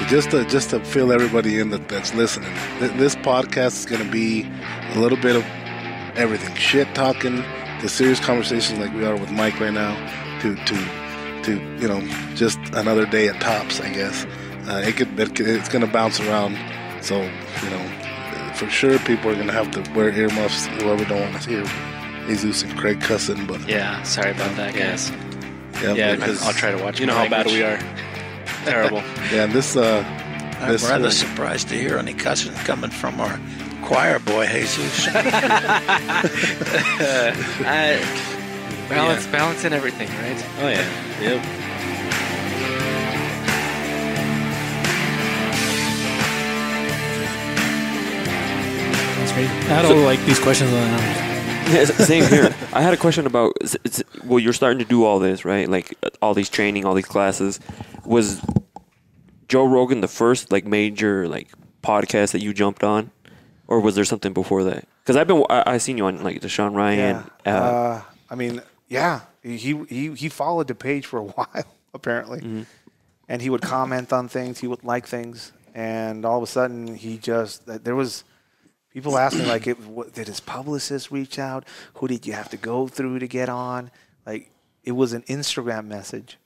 just to fill everybody in that's listening, this podcast is going to be a little bit of everything, shit talking to serious conversations like we are with Mike right now, to just another day at Tops, I guess. It's going to bounce around, so for sure people are going to have to wear earmuffs. Whoever don't want to hear Jesus and Craig cussing, but yeah, sorry about that, guys. Yeah, I'll try to watch. You know how bad we are. Terrible. Yeah, this. I'm rather surprised to hear any cussing coming from our choir boy, Jesus. Balance in everything, right? Oh yeah. Yep. That's great. I don't like these questions. Yeah, same here. I had a question about, well, you're starting to do all this, right? Like all these training, all these classes. Was Joe Rogan the first major podcast that you jumped on, or was there something before that? Because I seen you on the Sean Ryan. Yeah. He followed the page for a while apparently, and he would comment on things. He would like things, and all of a sudden there was. People ask me, did his publicist reach out? Who did you have to go through to get on? It was an Instagram message.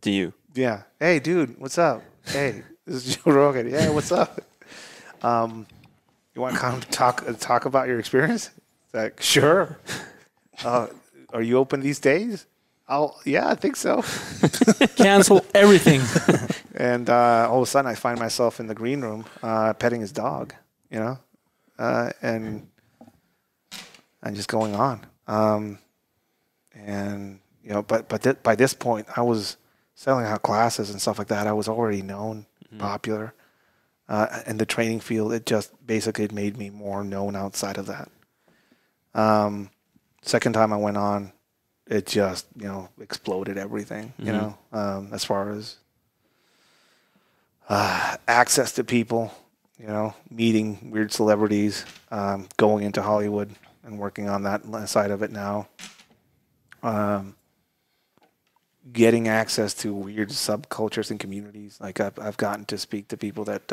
To you? Yeah. Hey, dude, what's up? Hey, this is Joe Rogan. Yeah, what's up? You want to come talk about your experience? It's like, sure. Are you open these days? Yeah, I think so. Cancel everything. And all of a sudden, I find myself in the green room petting his dog, and just going on. But by this point, I was selling out classes and stuff like that. I was already known, popular. In the training field, it just basically made me more known outside of that. Second time I went on, it just, exploded everything, as far as access to people, meeting weird celebrities, going into Hollywood and working on that side of it now. Getting access to weird subcultures and communities. I've gotten to speak to people that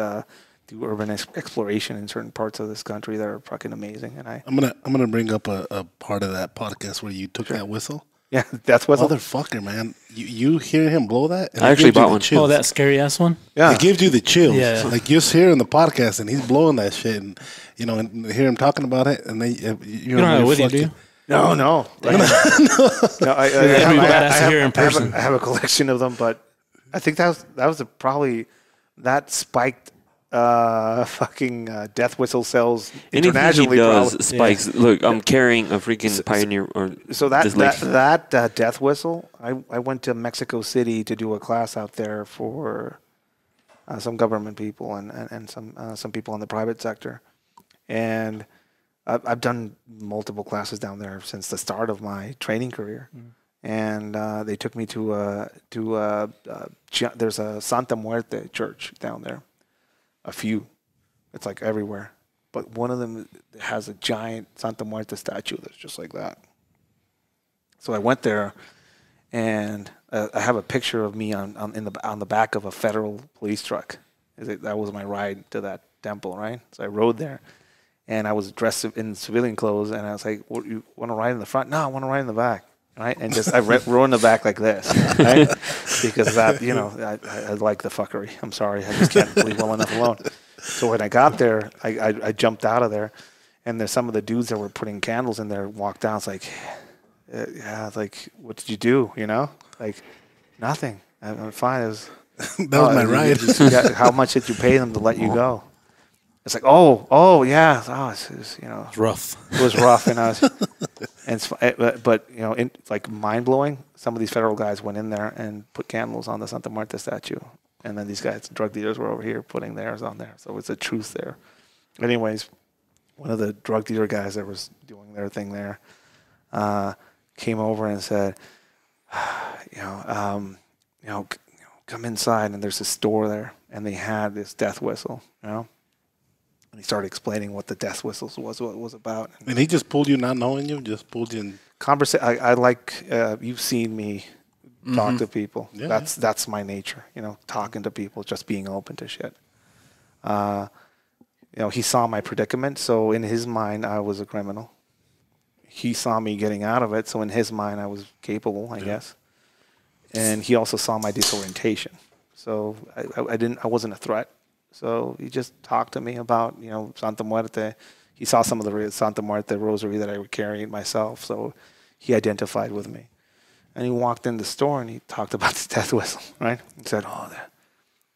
do urban exploration in certain parts of this country that are fucking amazing. And I'm gonna bring up a part of that podcast where you took that whistle. Yeah, that's whistle. Motherfucker, man! You hear him blow that? And I actually bought one. Oh, that scary ass one. Yeah, it gives you the chills. Yeah. Just hearing the podcast and he's blowing that shit, and and hear him talking about it, and then you don't have it with you, do you? No. No, I have a collection of them, but I think that was probably that spiked fucking death whistle sells internationally. Anything he does spikes. Yeah. Look, I'm carrying a freaking Pioneer. So that death whistle, I went to Mexico City to do a class out there for some government people and some people in the private sector, and I've done multiple classes down there since the start of my training career, and they took me to there's a Santa Muerte church down there, a few, it's everywhere, but one of them has a giant Santa Muerte statue that's just like that. So I went there, and I have a picture of me on the back of a federal police truck. That was my ride to that temple, right? So I rode there. And I was dressed in civilian clothes, and I was like, "What, you want to ride in the front?" "No, I want to ride in the back." Right? And I rode in the back like this, right? Because that, I like the fuckery. I'm sorry, I just can't leave well enough alone. So when I got there, I jumped out of there, and there's some of the dudes that were putting candles in there walked down. It's like, yeah, like, what did you do? Nothing. I'm fine. It was that was my ride. How much did you pay them to let you go? It's like, oh yeah, it was, It's rough. It was rough, and but mind blowing. Some of these federal guys went in there and put candles on the Santa Muerte statue, and then these guys, drug dealers, were over here putting theirs on there. So it's a truce there. Anyways, one of the drug dealer guys that was doing their thing there came over and said, come inside, and there's a store there, and they had this death whistle, And he started explaining what the death whistles was, what it was about. And he just pulled you, not knowing you, just pulled you in. I you've seen me talk to people. Yeah. That's my nature, talking to people, just being open to shit. He saw my predicament, so in his mind, I was a criminal. He saw me getting out of it, so in his mind, I was capable, I guess. And he also saw my disorientation, so I wasn't a threat. So he just talked to me about, Santa Muerte. He saw some of the Santa Muerte rosary that I would carry myself, so he identified with me. And he walked in the store and he talked about the death whistle, right? He said,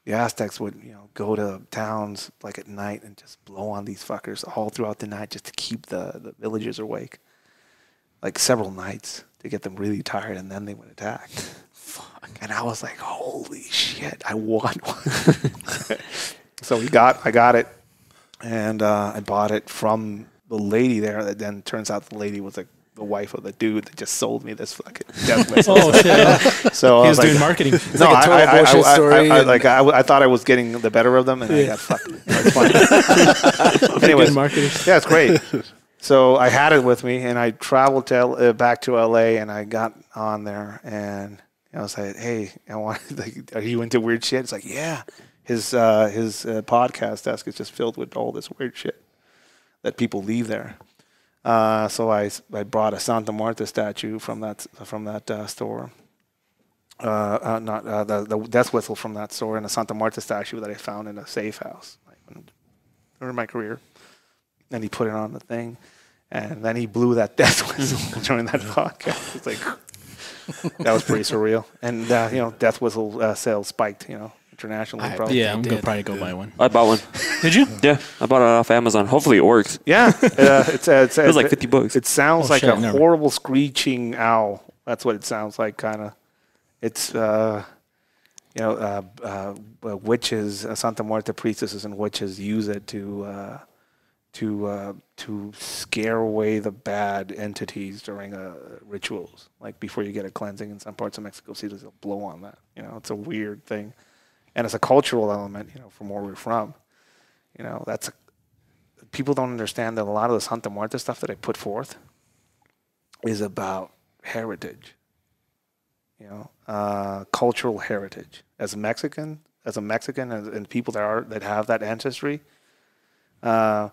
the Aztecs would, go to towns like at night and just blow on these fuckers all throughout the night just to keep the villagers awake. Like several nights to get them really tired, and then they would attack. Fuck. And I was like, holy shit, I want one. So I got it, and I bought it from the lady there. That then turns out the lady was like the wife of the dude that just sold me this fucking death whistle. Oh shit! So He I was was doing like, marketing. It's like a total bullshit story. I thought I was getting the better of them, and I got fucked. It's fun. Anyways, Good marketing. yeah, it's great. So I had it with me, and I traveled to back to LA, and I got on there, and I was like, "Hey, are you into weird shit?" It's like, "Yeah." His podcast desk is just filled with all this weird shit that people leave there. So I brought a Santa Marta statue from that store. The death whistle from that store, and a Santa Marta statue that I found in a safe house during my career. And he put it on the thing, and then he blew that death whistle during that podcast. It's like that was pretty surreal. And death whistle sales spiked. Internationally, probably. Yeah, I'm gonna probably go buy one. I bought one. Did you? Yeah, I bought it off Amazon. Hopefully it works. Yeah, it was like $50. It sounds like shit, a never. horrible screeching owl. That's what it sounds like, kind of. It's witches, Santa Muerte priestesses and witches use it to scare away the bad entities during rituals. Like before you get a cleansing in some parts of Mexico City, they'll blow on that. It's a weird thing. And it's a cultural element, from where we're from. People don't understand that a lot of the Santa Muerte stuff that I put forth is about heritage, cultural heritage. As a Mexican, and people that have that ancestry, Santa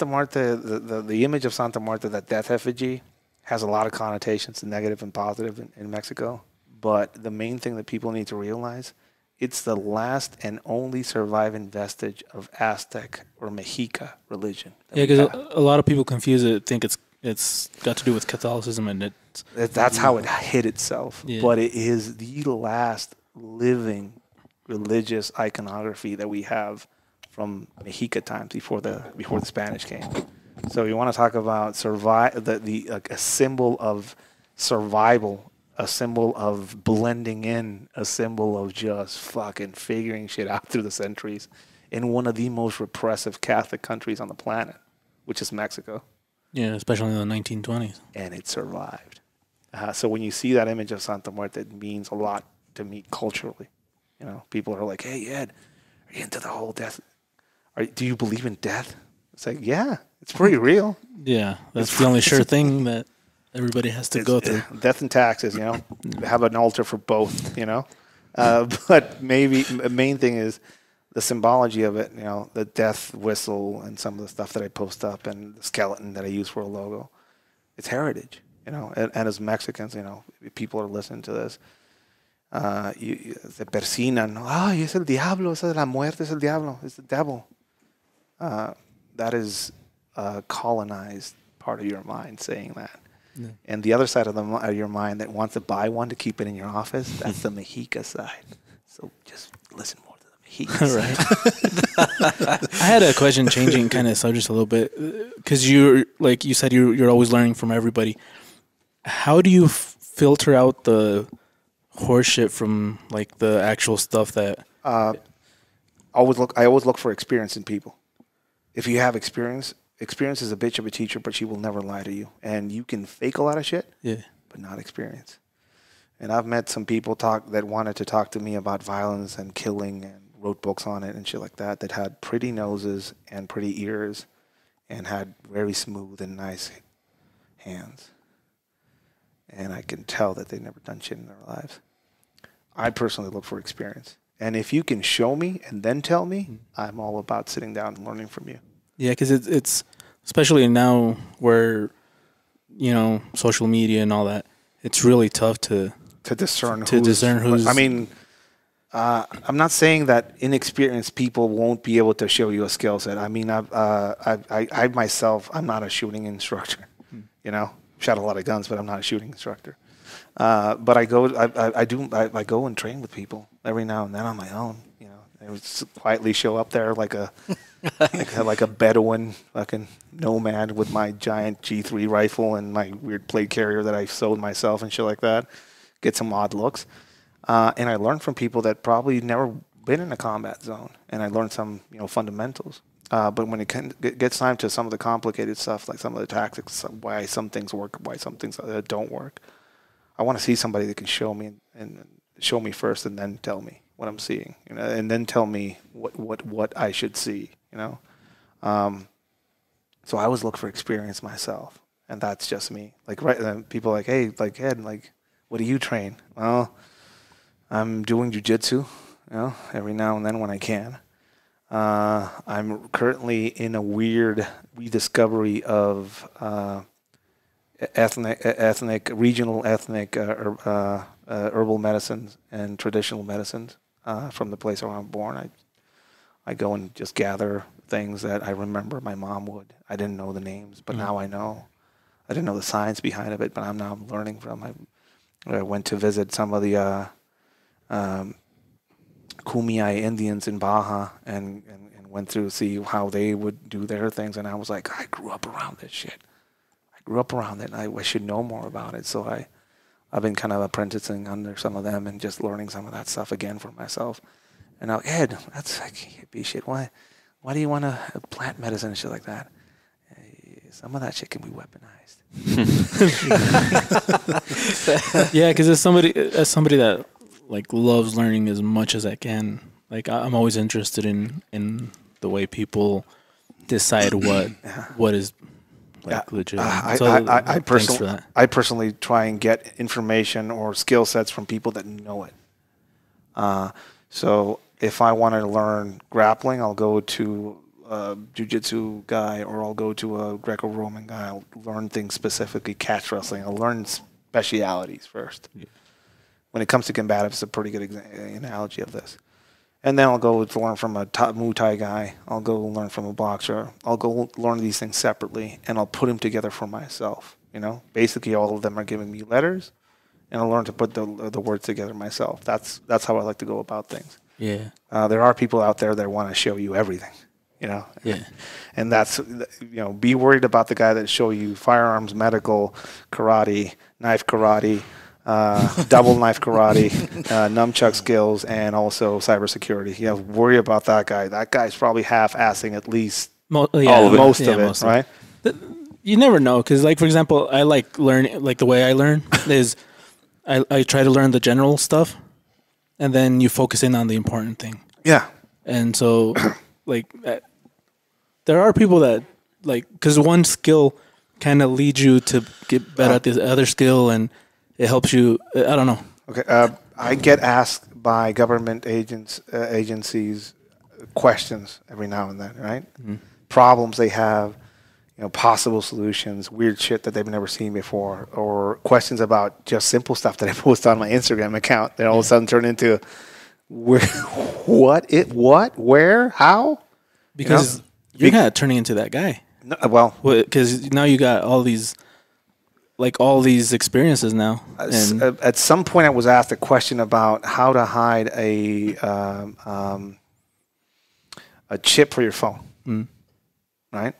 Muerte, the image of Santa Muerte, that death effigy, has a lot of connotations, negative and positive in Mexico. But the main thing that people need to realize, it's the last and only surviving vestige of Aztec or Mexica religion. Yeah, because a lot of people confuse it, think it's got to do with Catholicism, and that's how it hid itself. Yeah. But it is the last living religious iconography that we have from Mexica times before the Spanish came. So you want to talk about a symbol of survival, a symbol of blending in, a symbol of just fucking figuring shit out through the centuries in one of the most repressive Catholic countries on the planet, which is Mexico. yeah, especially in the 1920s. And it survived. So when you see that image of Santa Muerte, it means a lot to me culturally. People are like, "Hey, Ed, are you into the whole death? Do you believe in death?" It's like, yeah, it's pretty real. Yeah, that's the only sure thing that everybody has to go through. Death and taxes, have an altar for both, But maybe the main thing is the symbology of it, the death whistle and some of the stuff that I post up and the skeleton that I use for a logo. It's heritage, and as Mexicans, people are listening to this. Se persinan. Ay, es el diablo, es la muerte, es el diablo, it's the devil. That is a colonized part of your mind saying that. Yeah. And the other side of your mind that wants to buy one to keep it in your office, that's the Mexica side. So just listen more to the Mexica side. Right. I had a question, changing kind of subjects a little bit, because you said, you're always learning from everybody. How do you filter out the horseshit from like the actual stuff that? I always look for experience in people. If you have experience is a bitch of a teacher, but she will never lie to you. And you can fake a lot of shit, but not experience. And I've met some people that wanted to talk to me about violence and killing and wrote books on it and shit like that had pretty noses and pretty ears and had very smooth and nice hands. And I can tell that they've never done shit in their lives. I personally look for experience. And if you can show me and then tell me, I'm all about sitting down and learning from you. Yeah, because it's especially now where, social media and all that, it's really tough to discern who's. I mean, I'm not saying that inexperienced people won't be able to show you a skill set. I mean, I myself, I'm not a shooting instructor. Shot a lot of guns, but I'm not a shooting instructor. But I go and train with people every now and then on my own. I would just quietly show up there like a like a Bedouin fucking nomad with my giant G3 rifle and my weird plate carrier that I sewed myself and shit like that. Get some odd looks. And I learned from people that probably never been in a combat zone. And I learned some, fundamentals. But when it gets time to some of the complicated stuff, like some of the tactics, why some things work, why some things don't work, I want to see somebody that can show me and show me first, and then tell me what I'm seeing, and then tell me what I should see, So I always look for experience myself, and that's just me. Like people are like, hey, like Ed, like, what do you train? Well, I'm doing jujitsu, every now and then when I can. I'm currently in a weird rediscovery of regional ethnic herbal medicines and traditional medicines from the place where I'm born. I go and just gather things that I remember my mom would. I didn't know the names, but now I know. I didn't know the science behind it, but I'm now learning from. I went to visit some of the Kumeyaay Indians in Baja and went through to see how they would do their things, and I was like, I grew up around this shit. I grew up around it, and I should know more about it. So I've been kind of apprenticing under some of them and just learning some of that stuff again for myself. And now, Ed, that's like hippie shit. Why do you want to plant medicine and shit like that? Some of that shit can be weaponized. Yeah, because as somebody that like loves learning as much as I can, like I'm always interested in the way people decide what is legit. I personally try and get information or skill sets from people that know it. So if I want to learn grappling, I'll go to a jiu-jitsu guy, or I'll go to a Greco-Roman guy. I'll learn things specifically, catch wrestling. I'll learn specialities first. Yeah. When it comes to combatives, it's a pretty good analogy of this. And then I'll go to learn from a Muay Thai guy. I'll go learn from a boxer. I'll go learn these things separately, and I'll put them together for myself. Basically all of them are giving me letters, and I'll learn to put the words together myself. That's how I like to go about things. Yeah. There are people out there that want to show you everything. Yeah. And that's, be worried about the guy that show you firearms, medical, karate, knife karate, double knife karate, nunchuck skills, and also cybersecurity. Worry about that guy. That guy's probably half-assing at least most of it, right? You never know, because, like, for example, I like learning, like the way I learn is I try to learn the general stuff, and then you focus in on the important thing. Yeah. And so, like, there are people that, like, because one skill kind of leads you to get better at this other skill, and it helps you. I don't know. Okay. I get asked by government agencies questions every now and then, right? Mm-hmm. Problems they have, possible solutions, weird shit that they've never seen before, or questions about just simple stuff that I post on my Instagram account that all of a sudden turn into where, where, how? Because you're kind of turning into that guy. No, well, because now you got all these experiences now. At some point, I was asked a question about how to hide a chip for your phone. Right?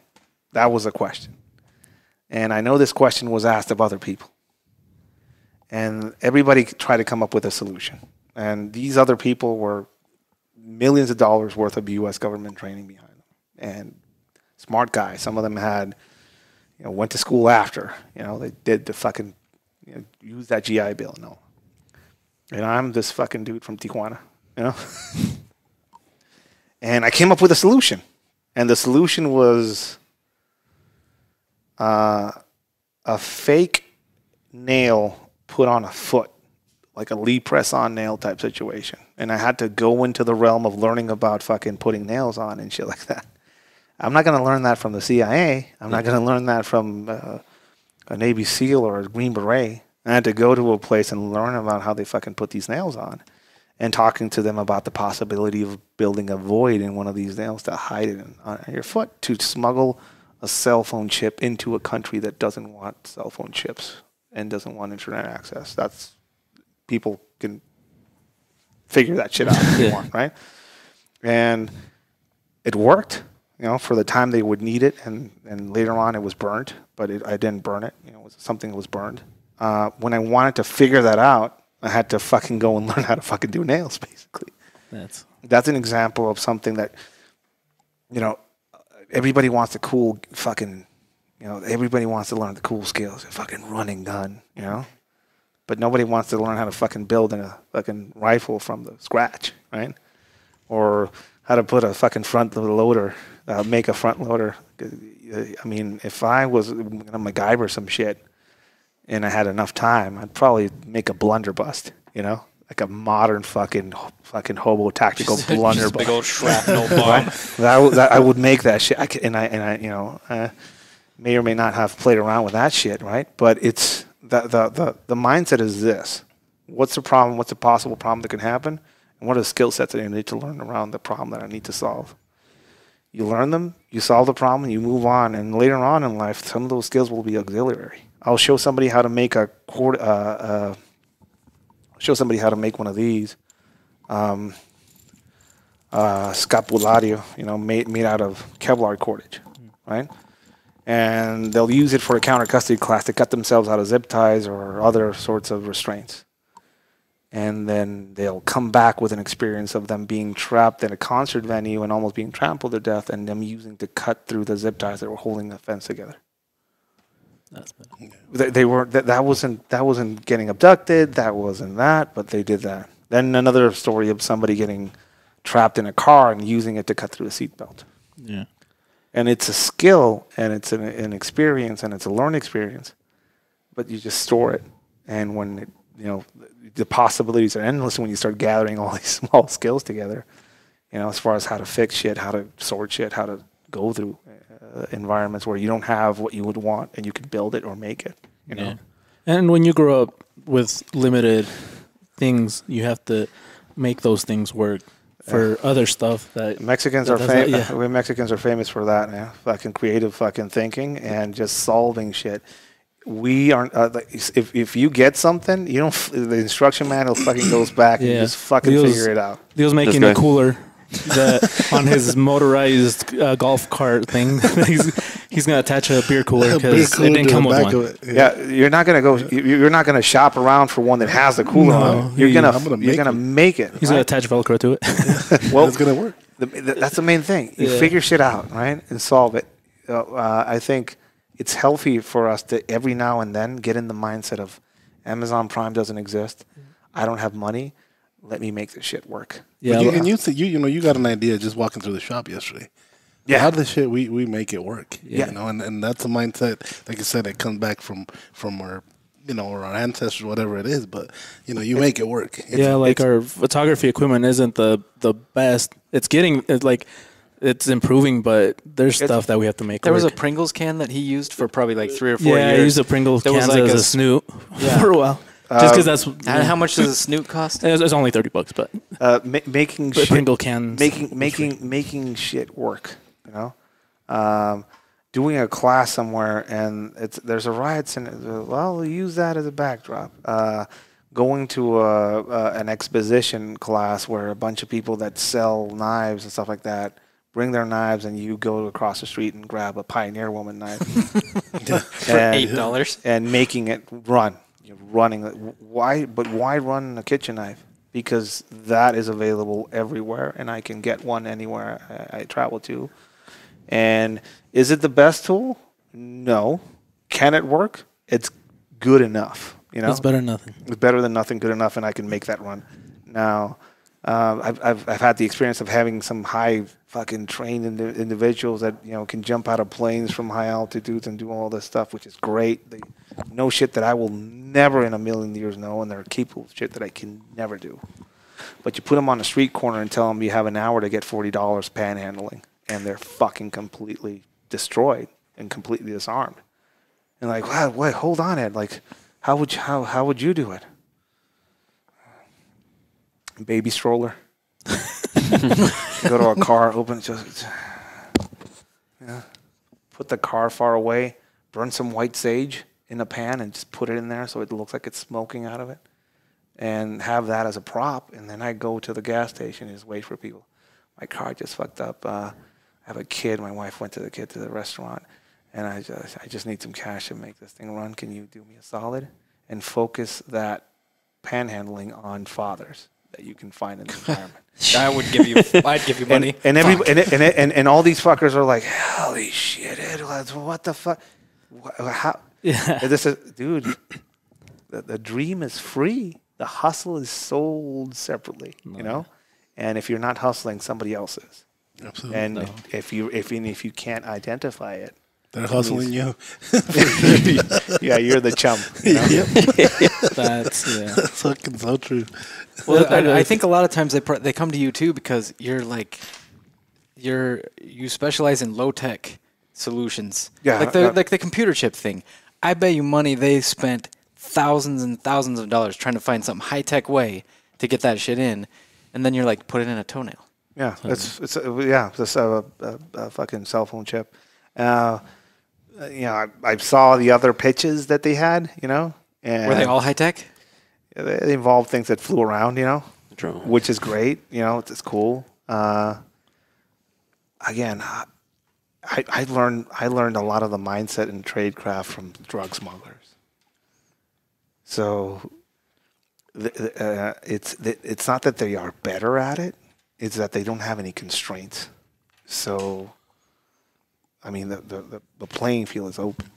That was a question. And I know this question was asked of other people. And everybody tried to come up with a solution. And these other people were millions of dollars worth of U.S. government training behind them. And smart guys. Some of them had, went to school after. They did the fucking, use that GI Bill. No. And I'm this fucking dude from Tijuana, And I came up with a solution. And the solution was a fake nail put on a foot, like a Lee press-on nail type situation. And I had to go into the realm of learning about fucking putting nails on and shit like that. I'm not going to learn that from the CIA. I'm not going to learn that from a Navy SEAL or a Green Beret. I had to go to a place and learn about how they fucking put these nails on, and talking to them about the possibility of building a void in one of these nails to hide it on your foot, to smuggle a cell phone chip into a country that doesn't want cell phone chips and doesn't want internet access. That's, people can figure that shit out if they want, right? And it worked, you know, for the time they would need it, and later on it was burnt, but I didn't burn it. You know, it was something that was burned. When I wanted to figure that out, I had to fucking go and learn how to fucking do nails, basically. That's an example of something that, you know, everybody wants the cool fucking, you know, everybody wants to learn the cool skills, a fucking running gun, you know? But nobody wants to learn how to fucking build a fucking rifle from the scratch, right? Or how to put a fucking front loader, make a front loader. I mean, if I was going to MacGyver some shit and I had enough time, I'd probably make a blunderbuss, you know? Like a modern fucking hobo tactical blunderbuss. Big old shrapnel bomb. I would make that shit. I you know, may or may not have played around with that shit, right? But it's the mindset is this: what's the problem? What's a possible problem that can happen? And what are the skill sets that I need to learn around the problem that I need to solve? You learn them, you solve the problem, you move on, and later on in life, some of those skills will be auxiliary. I'll show somebody how to make show somebody how to make one of these scapulario, you know, made out of Kevlar cordage, right? And they'll use it for a counter custody class to cut themselves out of zip ties or other sorts of restraints. And then they'll come back with an experience of them being trapped in a concert venue and almost being trampled to death, and them using to cut through the zip ties that were holding the fence together. That's bad. They were that wasn't getting abducted. That wasn't that, but they did that. Then another story of somebody getting trapped in a car and using it to cut through a seatbelt. Yeah, and it's a skill, and it's an experience, and it's a learned experience. But you just store it, and when it, you know, the possibilities are endless when you start gathering all these small skills together. You know, as far as how to fix shit, how to sort shit, how to go through environments where you don't have what you would want and you can build it or make it, you know. And when you grow up with limited things, you have to make those things work for other stuff that Mexicans are famous. We Mexicans are famous for that, man. Fucking creative fucking thinking and just solving shit. We aren't if you get something, you don't, the instruction manual fucking goes back and just fucking figure it out. Leo's making a cooler that on his motorized golf cart thing. he's gonna attach a beer cooler because it didn't come with one. Yeah, you're not gonna shop around for one that has the cooler on it. You're gonna make it. He's gonna attach Velcro to it. Well, it's gonna work. That's the main thing. You figure shit out, right, and solve it. I think it's healthy for us to every now and then get in the mindset of Amazon Prime doesn't exist. I don't have money. Let me make this shit work. Yeah, you got an idea just walking through the shop yesterday. Yeah, how the shit we make it work. Yeah, you know, and that's a mindset. Like I said, it comes back from our, you know, or our ancestors, whatever it is. But you know, you make it work. Our photography equipment isn't the best. It's improving, but there's stuff that we have to make. There was a Pringles can that he used for probably like 3 or 4 years. Yeah, he used a Pringles can as a snoot for a while. Just because that's... And how much does a snoot cost? It's only $30, but... making shit... Pringle cans... Making shit work, you know? Doing a class somewhere, and there's a riot, and we'll use that as a backdrop. Going to an exposition class where a bunch of people that sell knives and stuff like that bring their knives, and you go across the street and grab a Pioneer Woman knife. For $8. And making it run. Running, why run a kitchen knife? Because that is available everywhere, and I can get one anywhere I travel to. And is it the best tool? No. Can it work? It's good enough. You know, it's better than nothing. It's better than nothing. Good enough, and I can make that run. Now, I've had the experience of having some high fucking trained individuals that, you know, can jump out of planes from high altitudes and do all this stuff, which is great. know shit that I will never in a million years know, and they're capable of shit that I can never do. But you put them on a street corner and tell them you have an hour to get $40 panhandling, and they're fucking completely destroyed and completely disarmed. And like, wow, wait, hold on, Ed. Like, how would you do it? Baby stroller. Go to a car, open it, just put the car far away, burn some white sage in a pan, and just put it in there so it looks like it's smoking out of it, and have that as a prop. And then I go to the gas station and just wait for people. My car just fucked up. I have a kid. My wife went to the kid to the restaurant, and I just need some cash to make this thing run. Can you do me a solid and focus that panhandling on fathers that you can find in the environment? I'd give you money. And all these fuckers are like, holy shit, Ed, what the fuck? How? Yeah. This is, dude, the dream is free. The hustle is sold separately, you know? And if you're not hustling, somebody else is. Absolutely. And if you can't identify it, they're hustling you. yeah, you're the chump. You know? That's That's fucking so true. Well, I think a lot of times they come to you too because you're like you specialize in low tech solutions. Yeah, like the computer chip thing. I bet you money they spent thousands and thousands of dollars trying to find some high tech way to get that shit in, and then you're like, put it in a toenail. Yeah, it's a fucking cell phone chip. I saw the other pitches that they had, you know. And were they all high tech? They involved things that flew around, you know, Drone. which is great. You know, it's cool. Again, I learned a lot of the mindset and tradecraft from drug smugglers. So it's not that they are better at it; it's that they don't have any constraints. So, I mean, the playing field is open.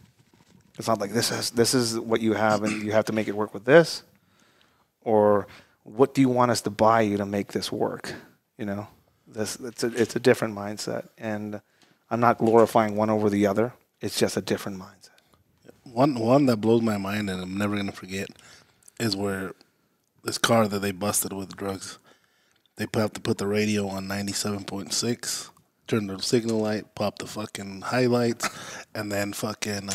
It's not like this is what you have, and you have to make it work with this, or what do you want us to buy you to make this work? You know, it's a different mindset, and I'm not glorifying one over the other. It's just a different mindset. One that blows my mind, and I'm never gonna forget, is where this car that they busted with drugs, they have to put the radio on 97.6, turn the signal light, pop the fucking highlights, and then fucking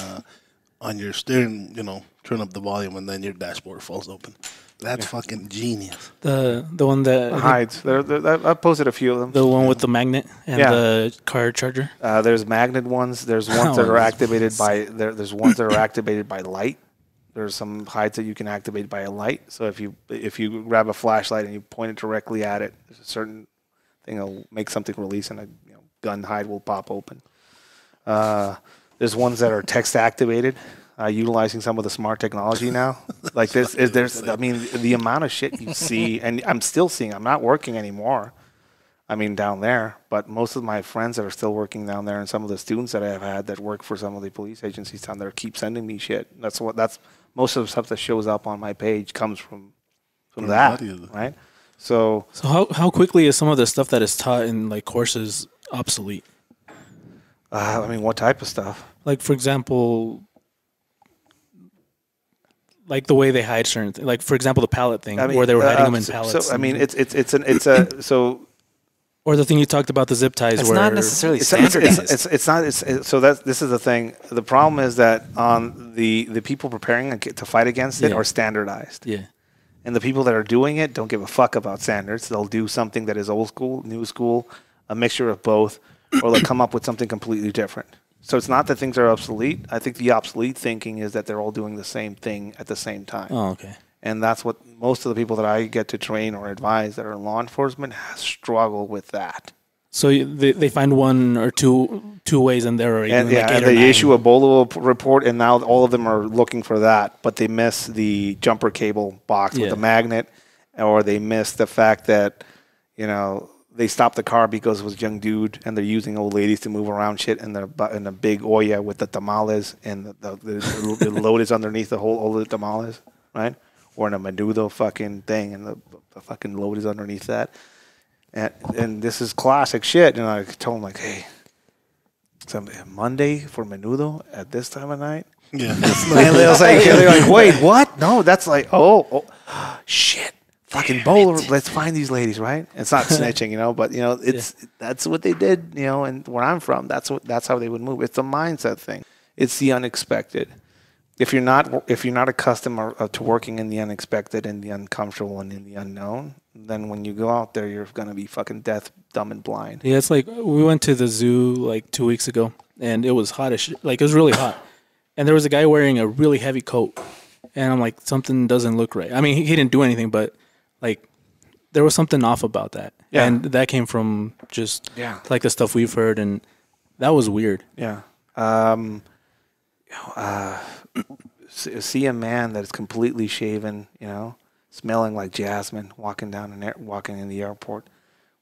on your steering, you know, turn up the volume, and then your dashboard falls open. That's fucking genius. the one that Hides. I posted a few of them. the one with the magnet and Yeah. the car charger. There's magnet ones. There's ones that are activated by there's ones that are activated by light. There's some hides that you can activate by a light. So if you grab a flashlight and you point it directly at it, there's a certain thing that'll make something release, and a gun hide will pop open. There's ones that are text activated, utilizing some of the smart technology now. Like I mean, the amount of shit you see, and I'm still seeing. I'm not working anymore. I mean, down there, but most of my friends that are still working down there, and some of the students that I have had that work for some of the police agencies down there keep sending me shit. That's most of the stuff that shows up on my page comes from that, right? So how quickly is some of the stuff that is taught in like courses obsolete? I mean, what type of stuff? Like, for example, like the way they hide certain things. Like, for example, the pallet thing, where they were hiding them in pallets. So I mean, or the thing you talked about, the zip ties. It's where not necessarily standardized. This is the thing. The problem is that the people preparing to fight against it are standardized. Yeah. And the people that are doing it don't give a fuck about standards. They'll do something that is old school, new school, a mixture of both, or they'll come up with something completely different. So it's not that things are obsolete. I think the obsolete thinking is that they're all doing the same thing at the same time. Oh, okay. And that's what most of the people that I get to train or advise that are in law enforcement struggle with that. So they find one or two ways, and they're already doing like 8 or 9. They issue a BOLO report, and now all of them are looking for that, but they miss the jumper cable box with the magnet, or they miss the fact that, they stopped the car because it was a young dude, and they're using old ladies to move around shit in a big olla with the tamales, and the load is underneath all the tamales, right? Or in a menudo fucking thing, and the fucking load is underneath that. And this is classic shit. And I told him, like, hey, Monday for menudo at this time of night, Yeah. And they're like, wait, what? No, that's like, oh, shit. Fucking bowler. Let's find these ladies, right? It's not snitching, but that's what they did, and where I'm from, that's how they would move. It's a mindset thing. It's the unexpected. If you're not accustomed to working in the unexpected and the uncomfortable and in the unknown, then when you go out there, you're gonna be fucking deaf, dumb, and blind. Yeah, it's like we went to the zoo like 2 weeks ago, and it was hot as shit. Like it was really hot, and there was a guy wearing a really heavy coat, and I'm like, something doesn't look right. I mean, he didn't do anything, but like there was something off about that, and that came from just like the stuff we've heard, and that was weird. Yeah. See a man that is completely shaven, smelling like jasmine, walking in the airport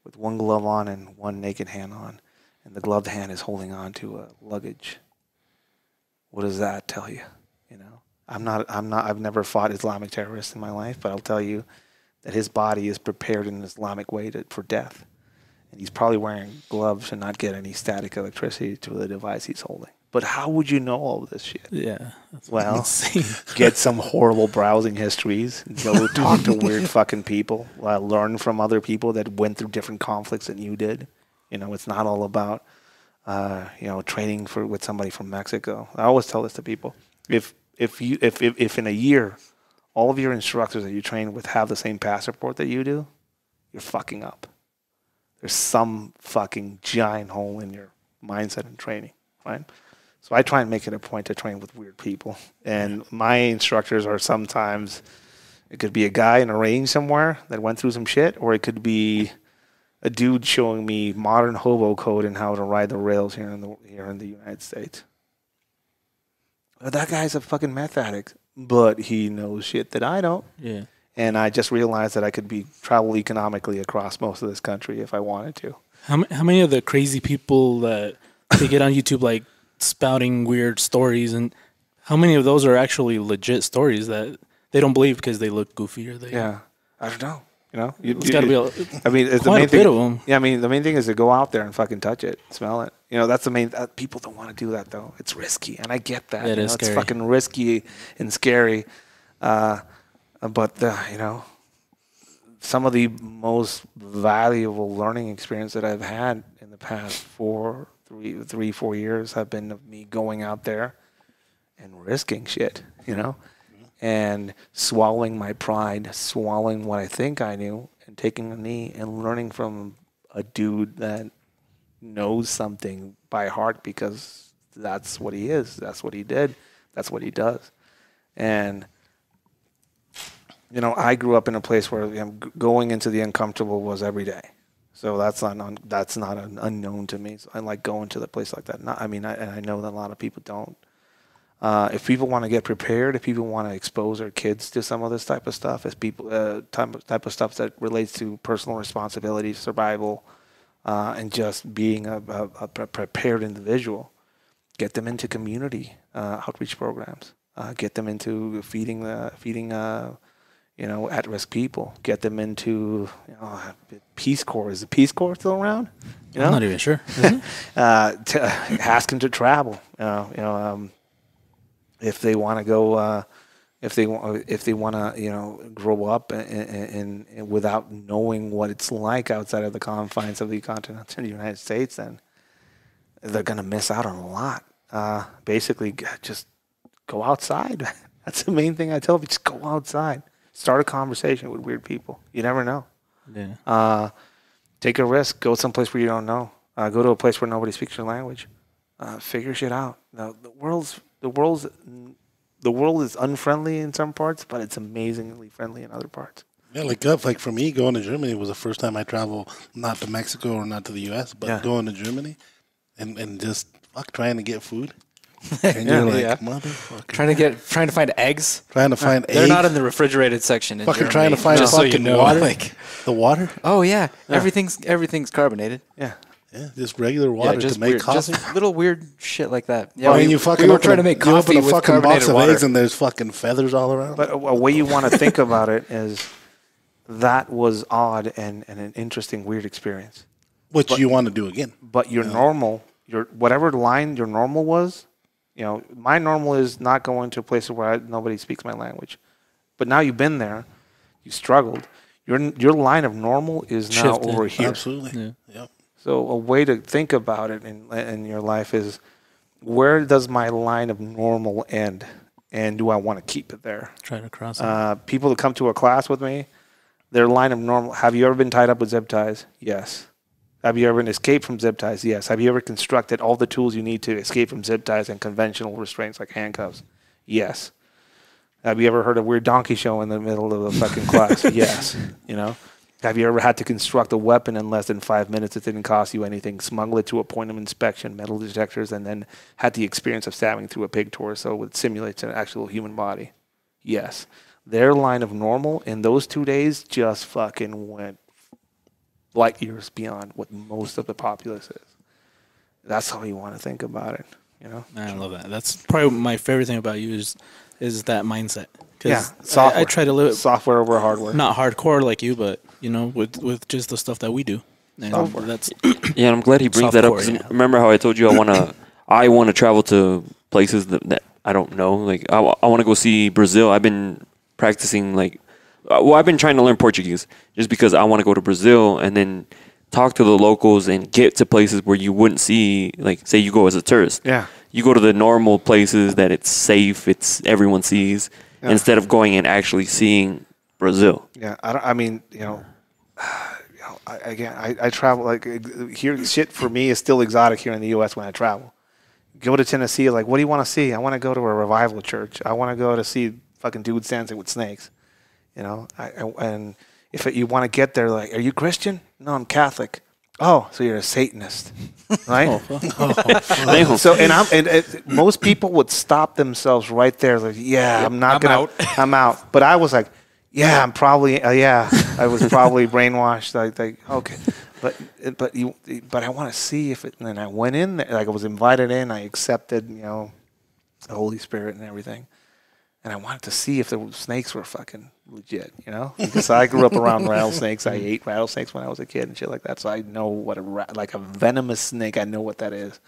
with one glove on and one naked hand on, and the gloved hand is holding on to a luggage. What does that tell you? I've never fought Islamic terrorists in my life, but I'll tell you that his body is prepared in an Islamic way for death, and he's probably wearing gloves to not get any static electricity to the device he's holding. But how would you know all of this shit? Yeah. Well, get some horrible browsing histories. Go talk to weird fucking people. Learn from other people that went through different conflicts than you did. It's not all about, training with somebody from Mexico. I always tell this to people. If in a year, all of your instructors that you train with have the same passport that you do, you're fucking up. There's some fucking giant hole in your mindset and training, right? So I try and make it a point to train with weird people. And my instructors are sometimes, it could be a guy in a range somewhere that went through some shit, or it could be a dude showing me modern hobo code and how to ride the rails here in the United States. But that guy's a fucking meth addict, but he knows shit that I don't. Yeah. And I just realized that I could travel economically across most of this country if I wanted to. How many of the crazy people that they get on YouTube like spouting weird stories, and how many of those are actually legit stories that they don't believe because they look goofy or they? Yeah, I don't know. It's got to be. It's the main bit of them. Yeah, the main thing is to go out there and fucking touch it, smell it. That's the main. People don't want to do that though. It's risky, and I get that. It is scary. It's fucking risky and scary. But some of the most valuable learning experience that I've had in the past 4 years have been of me going out there and risking shit, and swallowing my pride, swallowing what I think I knew, and taking a knee and learning from a dude that knows something by heart because that's what he is, that's what he did, that's what he does. And I grew up in a place where going into the uncomfortable was every day. So that's not an unknown to me. So I like going to the place like that. I know that a lot of people don't. If people want to get prepared, if people want to expose their kids to some of this type of stuff, as people type of stuff that relates to personal responsibility, survival, and just being a prepared individual, get them into community outreach programs. Get them into feeding at-risk people. Get them into Peace Corps. Is the Peace Corps still around? I'm not even sure. Ask them to travel. If they want to go, if they want to, grow up and without knowing what it's like outside of the confines of the continental United States, then they're gonna miss out on a lot. Basically, just go outside. That's the main thing I tell people. Just go outside. Start a conversation with weird people. You never know. Yeah. Take a risk. Go someplace where you don't know. Go to a place where nobody speaks your language. Figure shit out. Now, the world is unfriendly in some parts, but it's amazingly friendly in other parts. Yeah, like for me, going to Germany was the first time I traveled, not to Mexico or not to the U.S., but going to Germany and just trying to get food. And you're like, motherfucker. Trying to find eggs. Trying to find eggs. They're not in the refrigerated section. Fucking trying to find water. The water. Oh yeah, everything's carbonated. Yeah. Yeah, just regular water just to make weird, coffee. just little weird shit like that. Yeah, Well, we were trying to make coffee you open a with fucking carbonated box of water. eggs and there's fucking feathers all around. But a way you want to think about it is that was odd and an interesting, weird experience. Which you want to do again. But your normal, whatever line your normal was, You know, my normal is not going to places where nobody speaks my language. But now you've been there, you struggled. Your line of normal is now Shifted. over here. Absolutely. Yeah. Yep. So a way to think about it in your life is, where does my line of normal end, and do I want to keep it there? Try to cross it. People that come to a class with me, their line of normal. Have you ever been tied up with zip ties? Yes. Have you ever escaped from zip ties? Yes. Have you ever constructed all the tools you need to escape from zip ties and conventional restraints like handcuffs? Yes. Have you ever heard a weird donkey show in the middle of a fucking class? Yes. You know? Have you ever had to construct a weapon in less than 5 minutes that didn't cost you anything, smuggle it to a point of inspection, metal detectors, and then had the experience of stabbing through a pig torso, which simulates an actual human body? Yes. Their line of normal in those 2 days just fucking went light years beyond what most of the populace is. That's how you want to think about it, you know? Man, I love that. That's probably my favorite thing about you is that mindset. Yeah, I try to live it, software over hardware. not hardcore like you, but you know, with just the stuff that we do. And Software. that's Yeah, and I'm glad he brings that up. 'Cause Softcore, yeah. remember how I told you I want to travel to places that I don't know. Like I want to go see Brazil. I've been practicing I've been trying to learn Portuguese just because I want to go to Brazil and then talk to the locals and get to places where you wouldn't see. Like say you go as a tourist. Yeah. You go to the normal places that it's safe. It's everyone sees instead of going and actually seeing Brazil. Yeah, I mean, I travel like here. Shit for me is still exotic here in the U.S. when I travel. Go to Tennessee, like, what do you want to see? I want to go to a revival church. I want to go to see fucking dudes dancing with snakes. You know, and if you want to get there, like, are you Christian? No, I'm Catholic. Oh, so you're a Satanist, right? So most people would stop themselves right there, like, yeah, I'm out. But I was like, yeah, I'm probably, I was probably brainwashed. Like, okay, but I want to see if it. And then I went in there, like I was invited in. I accepted, the Holy Spirit and everything. And I wanted to see if the snakes were fucking legit, because I grew up around rattlesnakes. I ate rattlesnakes when I was a kid and shit like that. So I know what a venomous snake. I know what that is.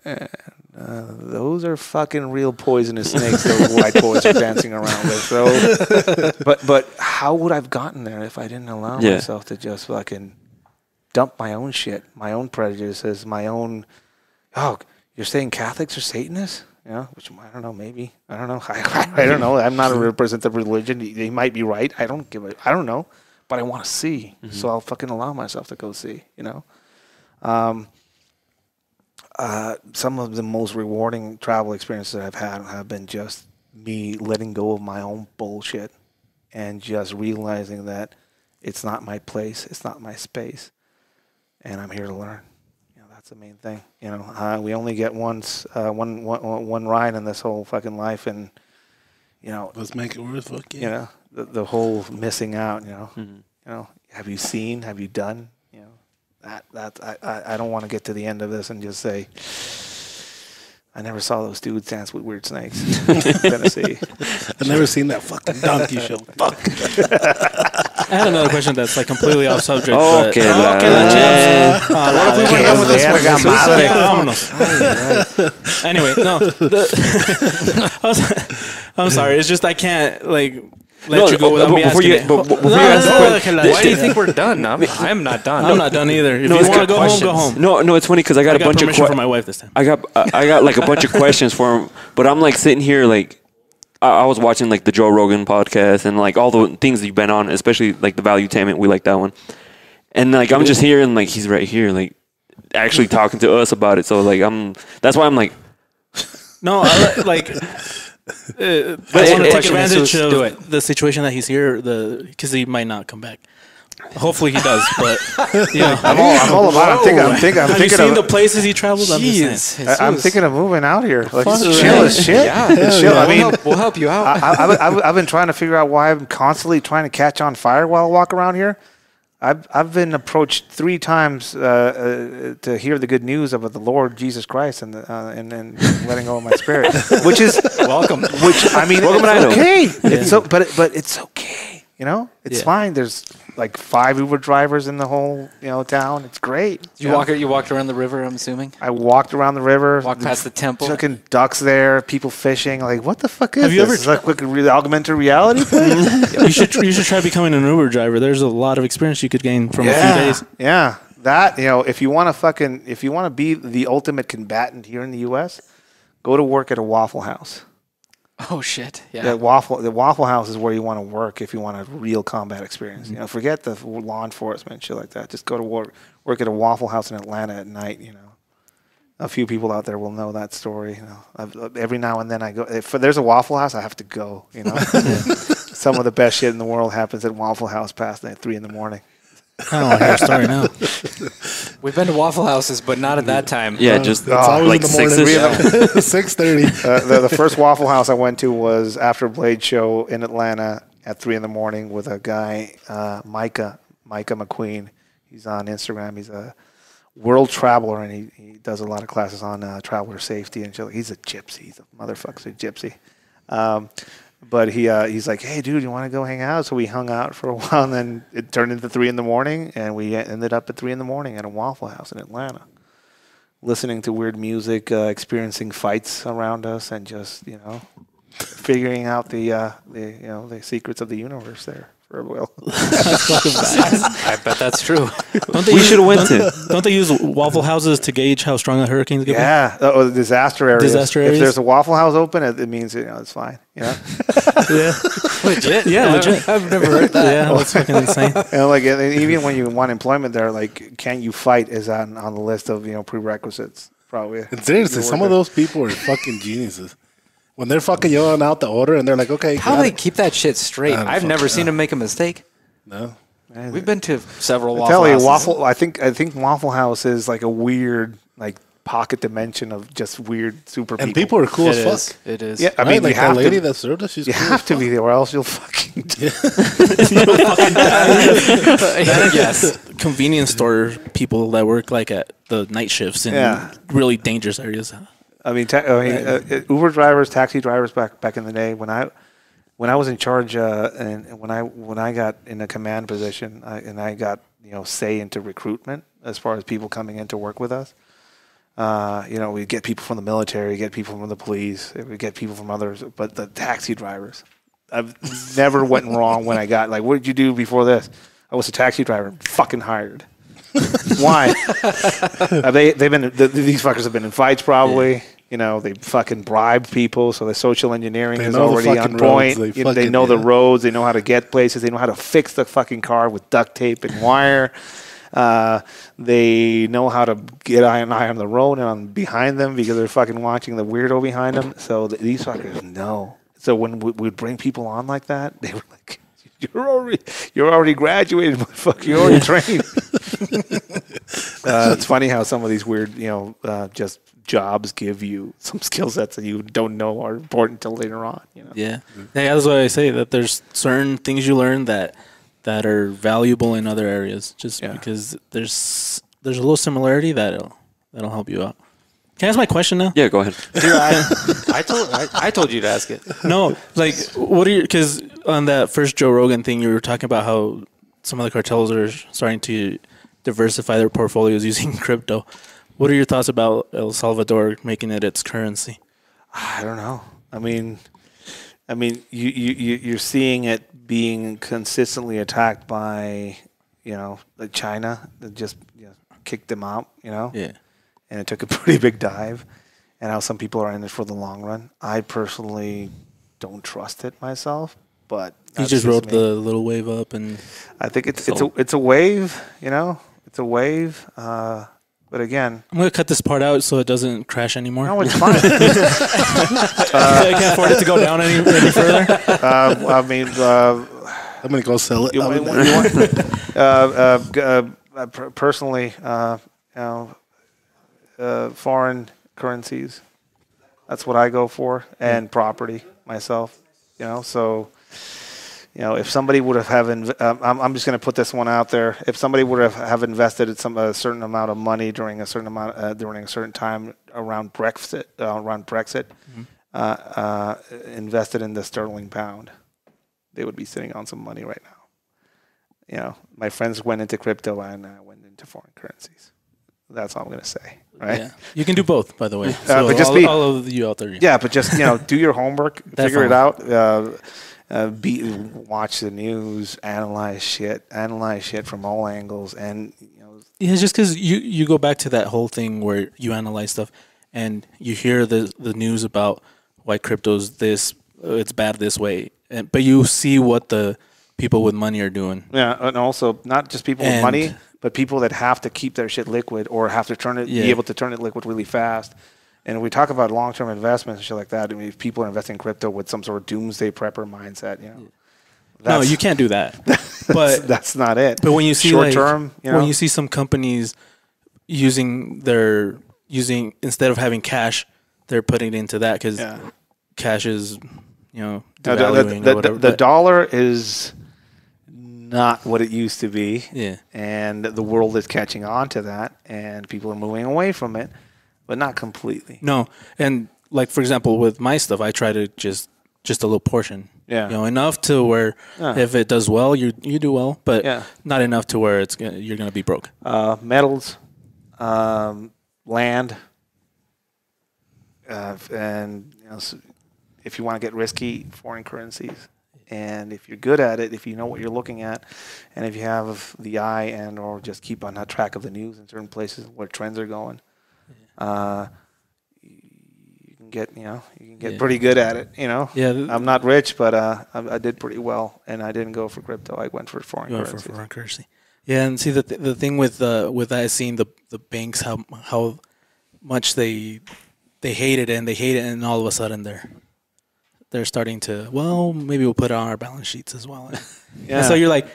And those are fucking real poisonous snakes. Those white boys are dancing around with. So, but how would I've gotten there if I didn't allow myself to just fucking dump my own shit, my own prejudices, my own? Oh, you're saying Catholics are Satanists? Which I don't know. Maybe I don't know. I don't know. I'm not a representative religion. They might be right. I don't know. But I want to see, so I'll fucking allow myself to go see. Some of the most rewarding travel experiences I've had have been just me letting go of my own bullshit and just realizing that it's not my place, it's not my space, and I'm here to learn. That's the main thing. We only get one ride in this whole fucking life, and let's make it worth fucking. The whole missing out. Have you seen? Have you done? I don't want to get to the end of this and just say I never saw those dudes dance with weird snakes in Tennessee. I've never seen that fucking donkey show. Fuck. I had another question that's like completely off subject. Okay, Anyway, no. I'm sorry. It's just I can't let you go without me asking it. Why do you think we're done? I'm not done. I'm not done either. If you want to go home, go home. No, it's funny because I got a bunch of questions for my wife this time. I got like a bunch of questions for him, but I'm like sitting here like I was watching like the Joe Rogan podcast and like all the things that you've been on, especially like the Valuetainment. We like that one, and like I'm just hearing like he's right here, like actually talking to us about it. So like that's why I'm like, no, but I want to take advantage of the situation that he's here, because he might not come back. Hopefully he does, but I'm all about it. I'm thinking. Have you seen the places he travels? I'm thinking of moving out here. Like, it's chill as shit. Yeah, it's chill. I mean, we'll help you out. I've been trying to figure out why I'm constantly trying to catch on fire while I walk around here. I've been approached 3 times to hear the good news of the Lord Jesus Christ and letting go of my spirit, which is welcome. Which I mean, welcome. It's okay. It's so, but it's okay. You know, it's Yeah. fine. There's like 5 Uber drivers in the whole, town. It's great. You walked around the river, I'm assuming? I walked around the river. Walked past the temple. Fucking ducks there, people fishing. Like, what the fuck is Have you this? ever It's like augmented reality place? You should try becoming an Uber driver. There's a lot of experience you could gain from a few days. Yeah. That, if you want to be the ultimate combatant here in the U.S., go to work at a Waffle House. Oh shit! Yeah. The Waffle House is where you want to work if you want a real combat experience. Forget the law enforcement shit like that. Just go to work at a Waffle House in Atlanta at night. A few people out there will know that story. Every now and then I go. If there's a Waffle House, I have to go. Some of the best shit in the world happens at Waffle House past 3 in the morning. I don't want to hear a story now. We've been to Waffle Houses, but not at that time. Yeah, just It's always like in the morning. 6-ish. 6:30. The first Waffle House I went to was after Blade show in Atlanta at 3 in the morning with a guy, Micah McQueen. He's on Instagram. He's a world traveler, and he does a lot of classes on traveler safety and shit. He's a gypsy. He's a motherfucker's a gypsy. But he's like, hey, dude, you want to go hang out? So we hung out for a while, and then it turned into 3 in the morning, and we ended up at 3 in the morning at a Waffle House in Atlanta, listening to weird music, experiencing fights around us, and just figuring out the secrets of the universe there for a while. I bet that's true. We should have went to. Don't they use Waffle Houses to gauge how strong a hurricane's going to be? Yeah, the disaster areas. Disaster areas? If there's a Waffle House open, it means it's fine. Yeah. Legit? Yeah, legit. I've never heard that. Yeah, that's fucking insane. And even when you want employment there, like, can you fight is on the list of prerequisites. Probably. And seriously, some of those people are fucking geniuses. When they're fucking yelling out the order and they're like, okay, How do they keep that shit straight? I don't I've never fucking seen know. them make a mistake. No. We've been to several I Waffle tell you, Houses. I think Waffle House is like a weird pocket dimension of just weird super people. And people are cool It as is. fuck. It is. Yeah, I Right? mean, like you that have lady to. that served us, she's You cool have as to fuck. be there, or else you'll fucking. Yes. Convenience store people that work like at the night shifts in really dangerous areas. I mean, Uber drivers, taxi drivers back in the day when I was in charge and when I got in a command position and I got say into recruitment as far as people coming in to work with us. We get people from the military, get people from the police, we get people from others, but the taxi drivers, I've never went wrong when I got what did you do before this? I was a taxi driver, fucking hired. Why? These fuckers have been in fights probably. They fucking bribe people, so the social engineering is already on point. They know the roads, they know how to get places, they know how to fix the fucking car with duct tape and wire. They know how to get an eye on the road and on behind them because they're fucking watching the weirdo behind them. So these fuckers know. So when we'd bring people on like that, they were like, You're already graduated, motherfucker. You're already trained. It's funny how some of these weird, just jobs give you some skill sets that you don't know are important until later on. Yeah, that's why I say that there's certain things you learn that are valuable in other areas, just because there's a little similarity that'll help you out. Can I ask my question now? Yeah, go ahead. Dude, I told you to ask it. No, what are you? Because on that first Joe Rogan thing, you were talking about how some of the cartels are starting to diversify their portfolios using crypto. What are your thoughts about El Salvador making it its currency? I don't know. I mean, you're seeing it being consistently attacked by, like China that just kicked them out. Yeah. And it took a pretty big dive, and how some people are in it for the long run. I personally don't trust it myself, but He just rode the little wave up, and I think it's a wave, it's a wave. But again, I'm gonna cut this part out so it doesn't crash anymore. no, it's fine. I can't afford it to go down any further. I mean, I'm going to go sell it. Personally, foreign currencies. That's what I go for, and property myself. So if somebody would have I'm just going to put this one out there. If somebody would have invested a certain amount of money during a certain time around Brexit, invested in the sterling pound. they would be sitting on some money right now. You know, my friends went into crypto and I went into foreign currencies. That's all I'm gonna say, right? Yeah. You can do both, by the way. But just all of you out there. Yeah, but just do your homework, figure it out. Watch the news, analyze shit from all angles, and Yeah, it's just because you go back to that whole thing where you analyze stuff, and you hear the news about why crypto's this, it's bad this way, but you see what the people with money are doing. Yeah, and also not just people with money, but people that have to keep their shit liquid or have to be able to turn it liquid really fast. And we talk about long-term investments and shit like that. I mean, if people are investing in crypto with some sort of doomsday prepper mindset, no, you can't do that. But that's not it. But when you see short-term, when you see some companies using instead of having cash, they're putting it into that because cash is devaluing or whatever. The dollar is not what it used to be. Yeah. And the world is catching on to that, and people are moving away from it, but not completely. No. And like, for example, with my stuff, I try to just a little portion. Yeah. Enough to where if it does well, you do well, but not enough to where you're going to be broke. Metals, land, and if you want to get risky, foreign currencies. And if you're good at it, if you know what you're looking at, and if you have the eye and or just keep on track of the news in certain places where trends are going, you can get pretty good at it. Yeah, I'm not rich, but I did pretty well, and I didn't go for crypto. I went for foreign currency. Yeah, and see the thing with that is seeing the banks how much they hate it and all of a sudden they're starting to, well, maybe we'll put it on our balance sheets as well. And so you're like,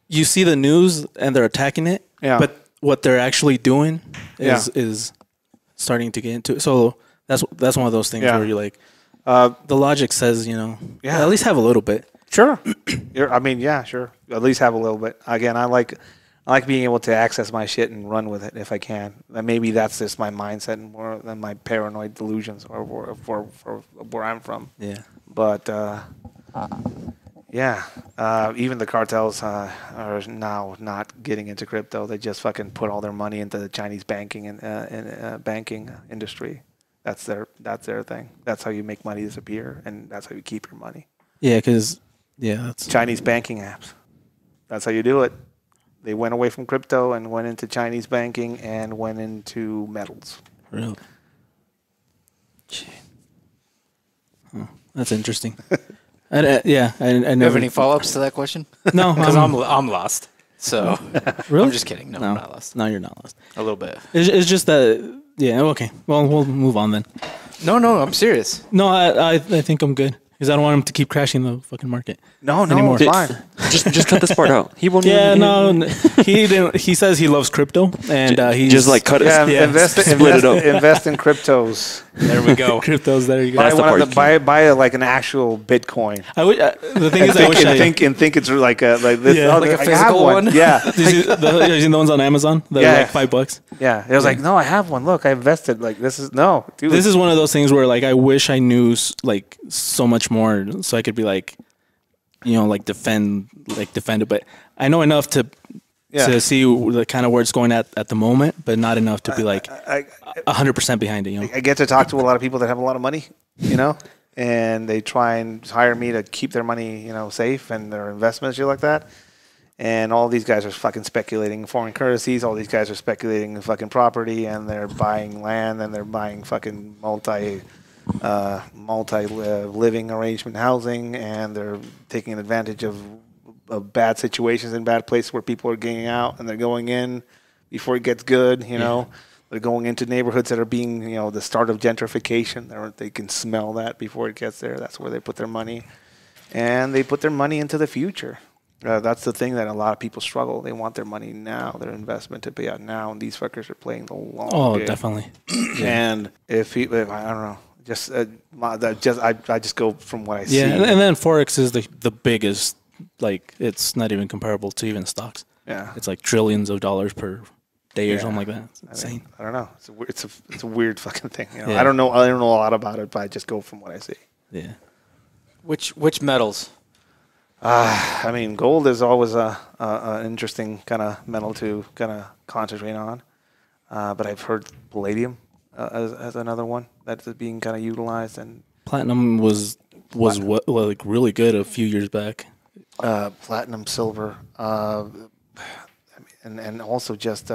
you see the news and they're attacking it, but what they're actually doing is starting to get into it. So that's one of those things where you're like, the logic says, at least have a little bit. Sure. Sure. At least have a little bit. Again, I like being able to access my shit and run with it if I can. And maybe that's just my mindset and more than my paranoid delusions or where I'm from. Yeah. But even the cartels are now not getting into crypto. They just fucking put all their money into the Chinese banking and banking industry. That's their thing. That's how you make money disappear, and that's how you keep your money. Yeah, because that's Chinese banking apps. That's how you do it. They went away from crypto and went into Chinese banking and went into metals. Really? Oh, that's interesting. I never. You have any follow-ups to that question? No, because I'm lost. So really? I'm just kidding. No, I'm not lost. No, you're not lost. A little bit. It's just that. Yeah. Okay. Well, we'll move on then. No, I'm serious. No, I think I'm good. Because I don't want him to keep crashing the fucking market. No, anymore. It's fine. Just cut this part out. He won't. He didn't. He says he loves crypto, and he's just like cut it. Invest it up. Invest in cryptos. There we go. Cryptos. There you go. Buy like an actual Bitcoin. The thing is, I wish think it's like this. Like a physical one. Yeah. You seen the ones on Amazon? They're like $5. Yeah. It was like, no, I have one. Look, I invested. Like this is dude. This is one of those things where like I wish I knew like so much more, so I could be like, defend it. But I know enough to see the kind of where it's going at the moment, but not enough to be like 100% behind it. I get to talk to a lot of people that have a lot of money, and they try and hire me to keep their money, safe and their investments, shit like that. And all these guys are fucking speculating in foreign currencies. All these guys are speculating in fucking property, and they're buying land, and they're buying fucking multi living arrangement housing, and they're taking advantage of bad situations in bad places where people are getting out, and they're going in before it gets good. They're going into neighborhoods that are being the start of gentrification. They can smell that before it gets there. That's where they put their money, and they put their money into the future. That's the thing that a lot of people struggle. They want their money now, their investment to be out now, and these fuckers are playing the long game. Oh, definitely. And if I don't know. I just go from what I see. Yeah, and then Forex is the biggest. Like, it's not even comparable to even stocks. Yeah, it's like trillions of dollars per day or something like that. It's insane. I don't know. It's a weird fucking thing. I don't know a lot about it, but I just go from what I see. Yeah. Which metals? I mean, gold is always a interesting kind of metal to kind of concentrate on. But I've heard palladium as another one that's being kind of utilized, and Platinum was what, like really good a few years back. platinum, silver, and also just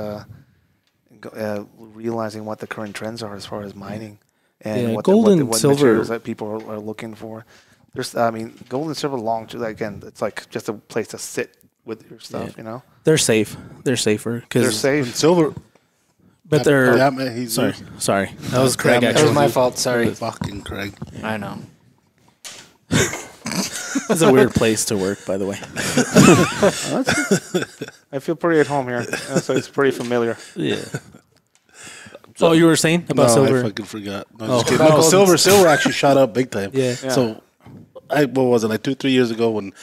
realizing what the current trends are as far as mining and what gold and what silver materials that people are looking for. There's, I mean, gold and silver again, it's like just a place to sit with your stuff, you know. They're safe. They're safer because They're safe. And silver. But they're Yeah, man, he's sorry. That was Craig. Damn it. That was Actually, my fault. Sorry. Fucking Craig. I know. it's a weird place to work, by the way. I feel pretty at home here, so it's pretty familiar. Yeah. So you were saying about No, silver? I fucking forgot. No, Oh. just kidding. No, silver actually shot up big time. Yeah. So, what was it, like 2-3 years ago when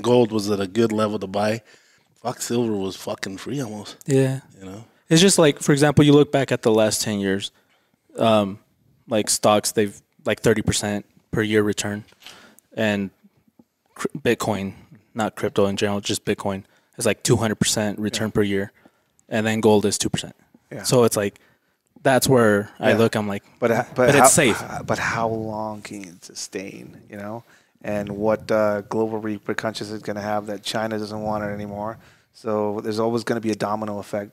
gold was at a good level to buy? Fuck, silver was fucking free almost. Yeah. You know. It's just like, for example, you look back at the last 10 years, like stocks, they've like 30% per year return, and Bitcoin, not crypto in general, just Bitcoin, is like 200% return per year, and then gold is 2%. Yeah. So it's like, that's where I Yeah. look. I'm like, But it's how, safe. But how long can it sustain? You know, and what global repercussions it's going to have that China doesn't want it anymore. So there's always going to be a domino effect.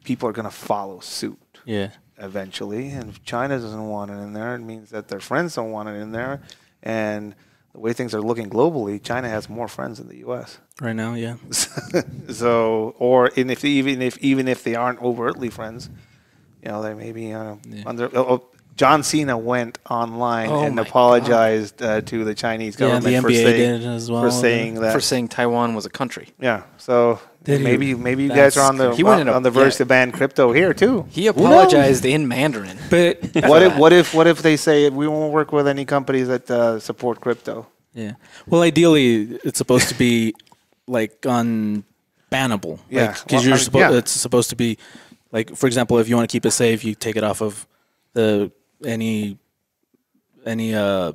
People are going to follow suit. Yeah. Eventually, and if China doesn't want it in there, it means that their friends don't want it in there. And the way things are looking globally, China has more friends than the U.S. Right now, yeah. So, or even if they aren't overtly friends, you know, they may be under. John Cena went online and apologized to the Chinese government the for NBA saying, did as well. for saying that. For saying Taiwan was a country. Yeah. So Did he? maybe you guys are on the He went in on the verge to ban crypto here too. He apologized in Mandarin. But What if they say we won't work with any companies that support crypto? yeah. Well, ideally, it's supposed to be like unbannable. Yeah. Because Well, yeah. it's supposed to be like, for example, if you want to keep it safe, you take it off of any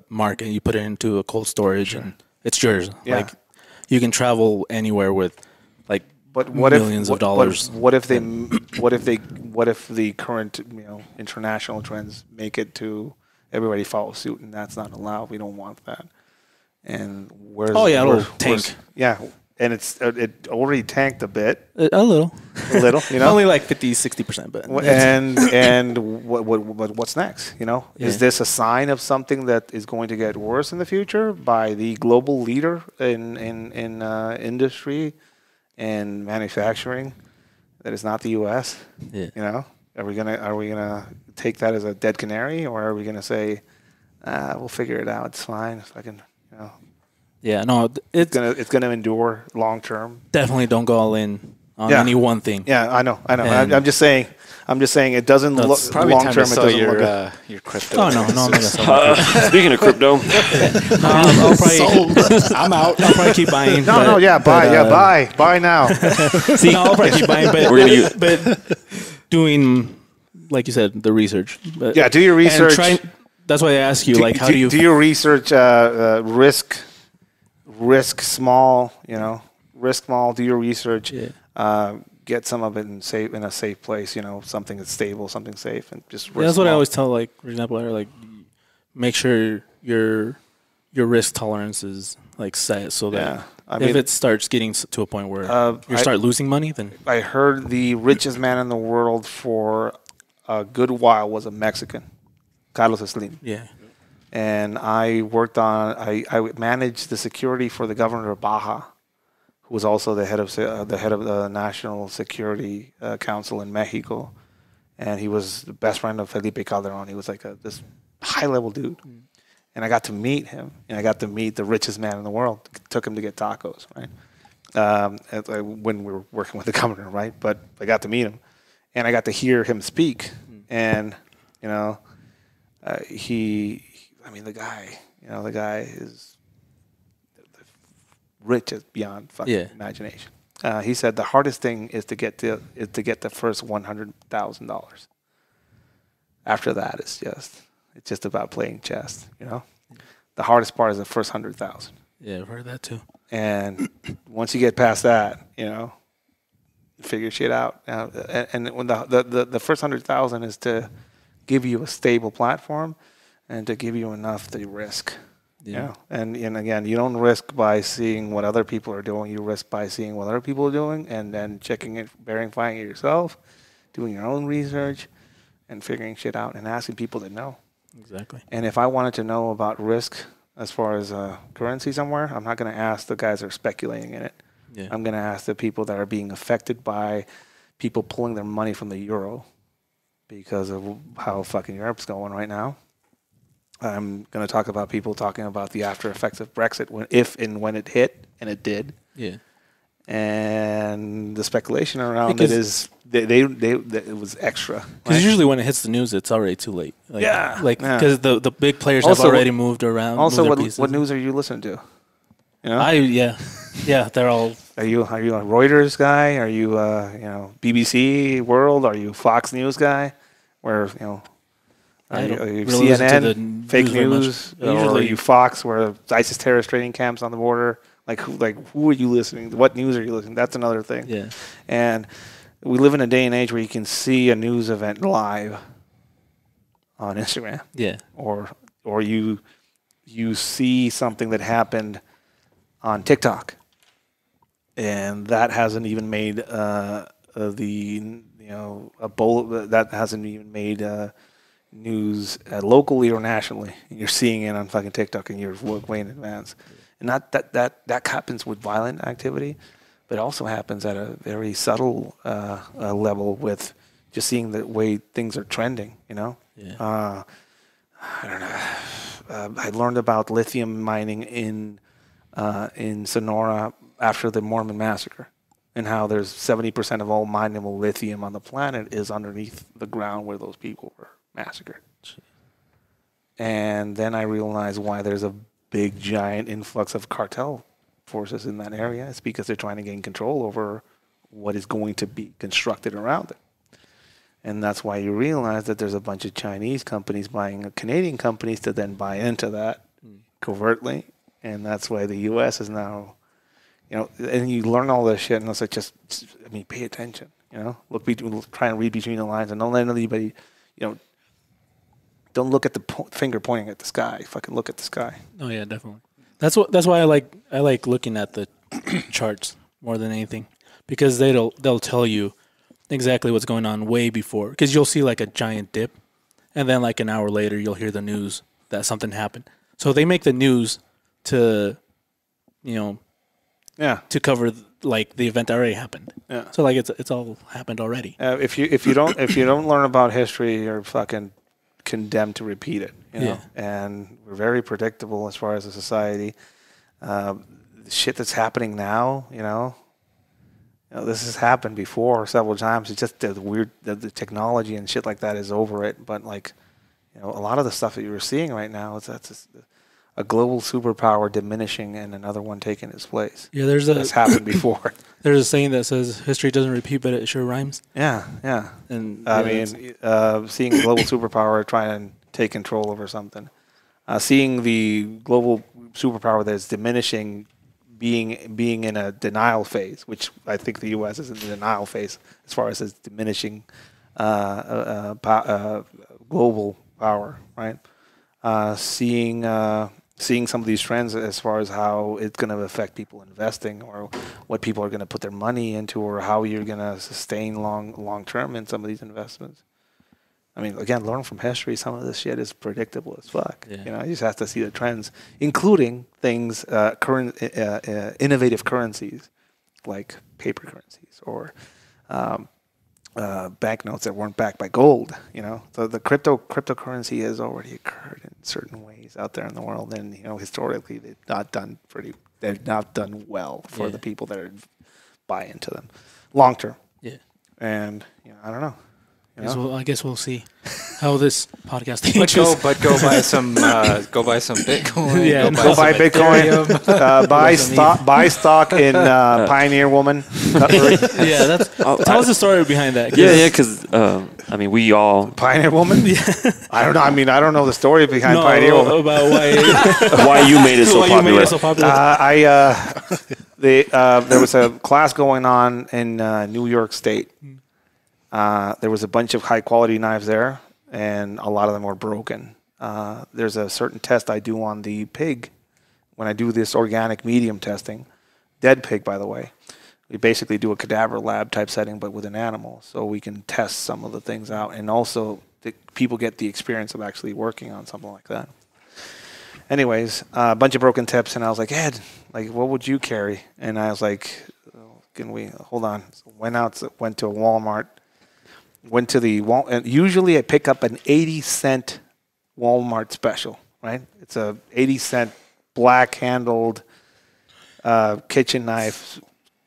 market, you put it into a cold storage, and it's yours. Yeah. Like you can travel anywhere with like But what millions if of dollars. What if the current international trends make it to everybody follow suit, and that's not allowed? We don't want that. And where's it'll tank. Yeah, and it already tanked a bit, A little, you know. only like 50-60%, but And what's next? You know, Yeah. is this a sign of something that is going to get worse in the future by the global leader in industry and manufacturing that is not the U.S.? yeah. You know, are we gonna take that as a dead canary, or are we gonna say we'll figure it out? It's fine. If I can, you know, Yeah, no, it's gonna endure long term. definitely don't go all in on Yeah. any one thing. Yeah, I know. And- I'm just saying. It doesn't look Probably long time term. to It sell doesn't look good. your crypto. Oh no, I'm not gonna sell my crypto. Speaking of crypto, I'll probably, I'm out. I'll probably keep buying. No, buy now. See, I'll probably keep buying, but We're gonna but doing, like you said, the research. But, Yeah, do your and research. that's why I ask you, like, how do you? do your research? Risk small. You know, risk small. Do your research. Yeah. Get some of it in a safe place. You know, something that's stable, something safe, and just. Yeah, that's what I always tell, like, for example, like, make sure your risk tolerance is like set so that Yeah, I if mean, it starts getting to a point where you start losing money, then I heard the richest man in the world for a good while was a Mexican, Carlos Slim. yeah, And I worked on. I managed the security for the governor of Baja, who was also the head of the National Security Council in Mexico, and he was the best friend of Felipe Calderon. He was like this high level dude, and I got to meet him, and I got to meet the richest man in the world. Took him to get tacos, right? When we were working with the governor, right? But I got to meet him, and I got to hear him speak, and you know, the guy is rich as beyond fucking imagination. He said the hardest thing is to get the first $100,000. After that, it's just about playing chess. You know, the hardest part is the first 100,000. yeah, I've heard that too. And once you get past that, figure shit out. And when the first 100,000 is to give you a stable platform and to give you enough to risk. Yeah. And again, you don't risk by seeing what other people are doing. You risk by seeing what other people are doing and then checking it, verifying it yourself, doing your own research, and figuring shit out and asking people that know. Exactly. And if I wanted to know about risk as far as currency somewhere, I'm not going to ask the guys that are speculating in it. Yeah. I'm going to ask the people that are being affected by people pulling their money from the euro because of how fucking Europe's going right now. I'm going to talk about people talking about the after effects of Brexit if and when it hit, and it did. Yeah. And the speculation around it is it was extra. Because usually when it hits the news, it's already too late. Because the big players Also, have already moved around. Also, moved what news are you listening to? They're all. Are you a Reuters guy? Are you BBC World? Are you Fox News guy? Where are you really listen to the CNN, fake news, or are you Fox, where ISIS terrorist training camps on the border? Who are you listening to? What news are you listening to? That's another thing. Yeah. And we live in a day and age where you can see a news event live on Instagram. Yeah. Or you see something that happened on TikTok, and that hasn't even made that hasn't even made news locally or nationally. You're seeing it on fucking TikTok, and you're way in advance. And that happens with violent activity, but it also happens at a very subtle level with just seeing the way things are trending. Yeah. I don't know. I learned about lithium mining in Sonora after the Mormon massacre, and how there's 70% of all mineable lithium on the planet is underneath the ground where those people were massacred. And then I realized why there's a big, giant influx of cartel forces in that area. It's because they're trying to gain control over what is going to be constructed around it. And that's why you realize that there's a bunch of Chinese companies buying Canadian companies to then buy into that covertly. And that's why the U.S. is now, and you learn all this shit, and it's like pay attention, try and read between the lines, and don't let anybody, don't look at the finger pointing at the sky. Fucking look at the sky. Oh yeah, definitely. That's why I like looking at the charts more than anything, because they'll tell you exactly what's going on way before. Because you'll see like a giant dip, and then like an hour later you'll hear the news that something happened. So they make the news to, to cover like the event that already happened. Yeah. So like it's all happened already. If you don't learn about history, you're fucking condemned to repeat it. And we're very predictable as far as a society. The shit that's happening now, this has happened before several times. It's just the technology and shit like that is over it. But a lot of the stuff that you're seeing right now that's a global superpower diminishing and another one taking its place. Yeah, that's happened before. There's a saying that says history doesn't repeat, but it sure rhymes. Yeah, yeah. And seeing a global superpower trying to take control over something, seeing the global superpower that's diminishing, being in a denial phase, which I think the U.S. is in the denial phase as far as its diminishing global power, right? Seeing some of these trends as far as how it's going to affect people investing, or what people are going to put their money into, or how you're going to sustain long term in some of these investments. I mean, again, learn from history. Some of this shit is predictable as fuck. Yeah. You just have to see the trends, including things, innovative currencies like paper currencies or banknotes that weren't backed by gold. So the cryptocurrency has already occurred in certain ways out there in the world, and historically they've not done well for the people that buy into them long term. Yeah. And I don't know. You know? I guess we'll see how this podcast But changes. go buy some Bitcoin. Yeah, Go buy some Bitcoin. Ethereum. Buy stock in Pioneer Woman. Yeah, that's tell us the story behind that. 'cause- Yeah, because I mean, we all Pioneer Woman. I don't know. I mean, I don't know the story behind No, Pioneer Woman. about why why you made it so why you made popular. it so popular. There was a class going on in New York State. There was a bunch of high quality knives there, and a lot of them were broken. There's a certain test I do on the pig when I do this organic medium testing, dead pig, by the way. We basically do a cadaver lab type setting, but with an animal, so we can test some of the things out, and also people get the experience of actually working on something like that. Anyways, a bunch of broken tips, and I was like, Ed, like, what would you carry? And I was like, can we hold on? So went to a Walmart, went to the and usually I pick up an 80-cent Walmart special, right? It's a 80-cent black handled kitchen knife,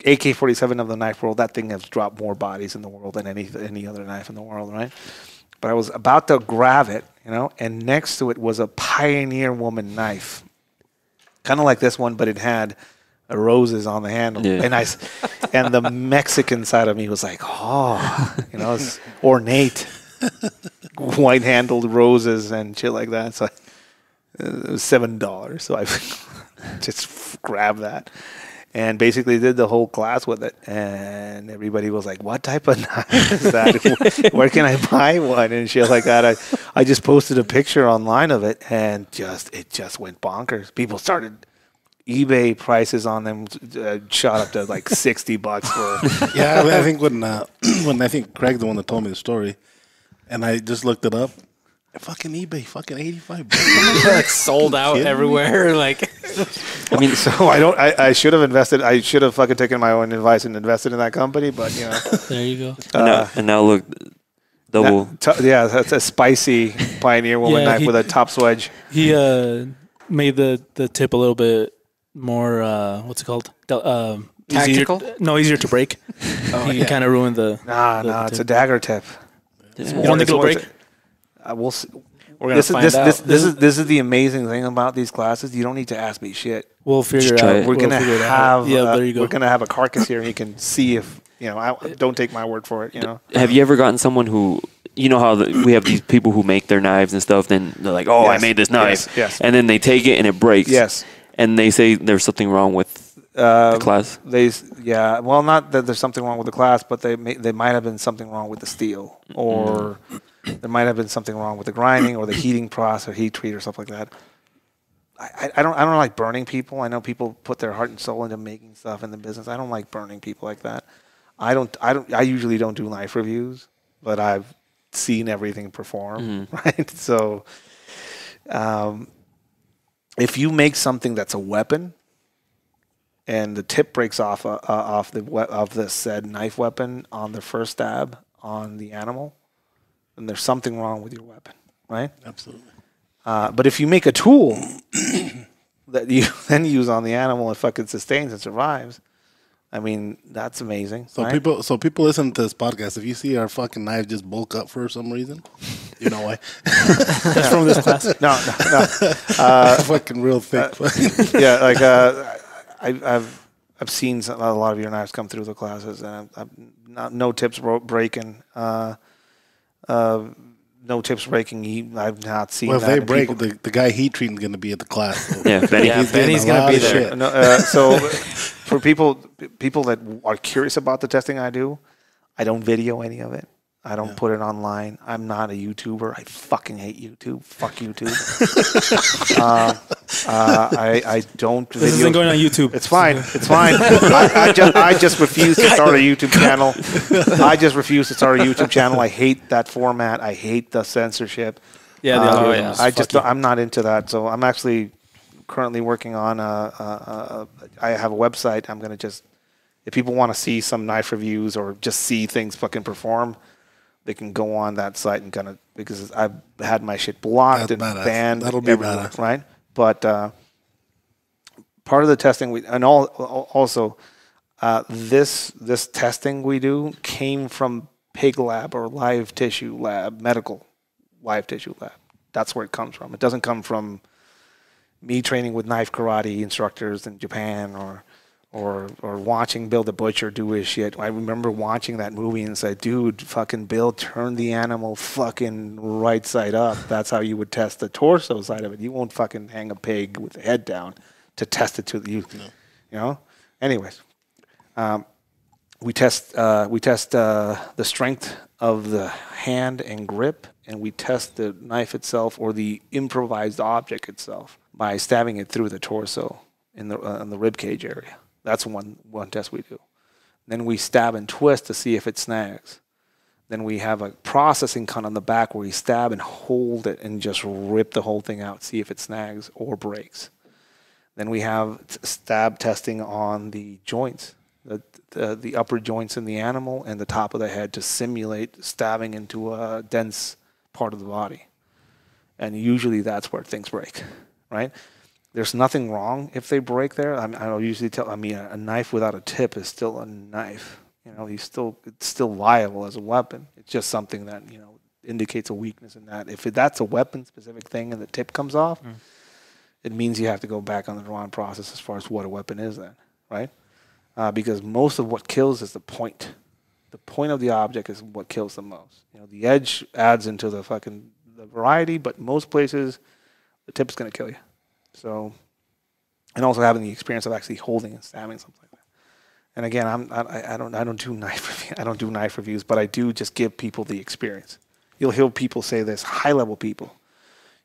AK-47 of the knife world. That thing has dropped more bodies in the world than any other knife in the world, right? But I was about to grab it, you know, and next to it was a Pioneer Woman knife, kind of like this one, but it had roses on the handle. Yeah. And the Mexican side of me was like, oh, you know, it's ornate, white-handled roses and shit like that. So it was $7. So I just grabbed that. And basically did the whole class with it. And everybody was like, what type of knife is that? Where can I buy one? And shit like that. I just posted a picture online of it, and it just went bonkers. People started, eBay prices on them shot up to like $60 for. Yeah, I think when I think Craig, the one that told me the story, and I just looked it up. Fucking eBay, fucking $85. Like sold out everywhere. Like, I mean, So I should have invested. I should have fucking taken my own advice and invested in that company. But you know, There you go. and now look, double. yeah, that's a spicy Pioneer Woman Yeah, knife with a top swedge. He made the tip a little bit more. What's it called? Tactical? Easier to break. He kind of ruined the. Nah, it's a dagger tip. You don't think it'll break? We'll see. we're gonna find out. This is the amazing thing about these classes. You don't need to ask me shit. We'll figure it try out. it. We're gonna figure it out. have. Yeah, there you go. We're gonna have a carcass here, and you can see if you know. Don't take my word for it. You know. Have you ever gotten someone who, you know how we have these people who make their knives and stuff, then they're like, oh, Yes, I made this knife. yes. And then they take it and it breaks. Yes. And they say there's something wrong with the class. Well, not that there's something wrong with the class, but they might have been something wrong with the steel, or there might have been something wrong with the grinding or the heating process or heat treat or stuff like that. I don't like burning people. I know people put their heart and soul into making stuff in the business. I don't like burning people like that. I usually don't do knife reviews, but I've seen everything perform, right? So, if you make something that's a weapon, and the tip breaks off the said knife weapon on the first stab on the animal, then there's something wrong with your weapon, right? Absolutely. But if you make a tool that you then use on the animal and fucking sustains and survives, I mean, that's amazing. So right? people listen to this podcast. If you see our fucking knife just bulk up for some reason, you know why? That's from this class. No. Fucking real thick. Yeah, like I've seen a lot of your knives come through the classes, and no tips breaking. No tips breaking. I've not seen. Well, if that they in break, people. the guy heat treating is going to be at the class. So. Yeah, Benny. Benny's getting a gonna lot be of there. shit. No, so for people that are curious about the testing I do, I don't video any of it. I don't put it online. I'm not a YouTuber. I fucking hate YouTube. Fuck YouTube. I don't video. This isn't going on YouTube. It's fine. It's fine. I just refuse to start a YouTube channel. I just refuse to start a YouTube channel. I hate that format. I hate the censorship. Yeah, the algorithm. I'm not into that. So I'm actually currently working on I have a website. I'm gonna just, if people want to see some knife reviews or just see things fucking perform, they can go on that site and kind of, because I've had my shit blocked and badass. banned. That'll be everywhere, badass. right? But part of the testing also this testing we do came from pig lab or live tissue lab, medical live tissue lab. That's where it comes from. It doesn't come from me training with knife karate instructors in Japan or watching Bill the Butcher do his shit. I remember watching that movie and said, dude, fucking Bill turned the animal fucking right side up. That's how you would test the torso side of it. You won't fucking hang a pig with the head down to test it to the youth. No. You know? Anyways, we test the strength of the hand and grip, and we test the knife itself or the improvised object itself by stabbing it through the torso in the rib cage area. That's one test we do. Then we stab and twist to see if it snags. Then we have a processing cut on the back where we stab and hold it and just rip the whole thing out, see if it snags or breaks. Then we have stab testing on the joints, the upper joints in the animal and the top of the head to simulate stabbing into a dense part of the body. And usually that's where things break, right? There's nothing wrong if they break there. I don't usually tell. I mean, a knife without a tip is still a knife. You know, it's still viable as a weapon. It's just something that indicates a weakness in that. If that's a weapon-specific thing and the tip comes off, it means you have to go back on the drawing process as far as what a weapon is then, right? Because most of what kills is the point. The point of the object is what kills the most. The edge adds into the variety, but most places, the tip is going to kill you. So, and also having the experience of actually holding and stabbing something like that. And again, I don't do knife reviews, but I do just give people the experience. You'll hear people say this, high level people.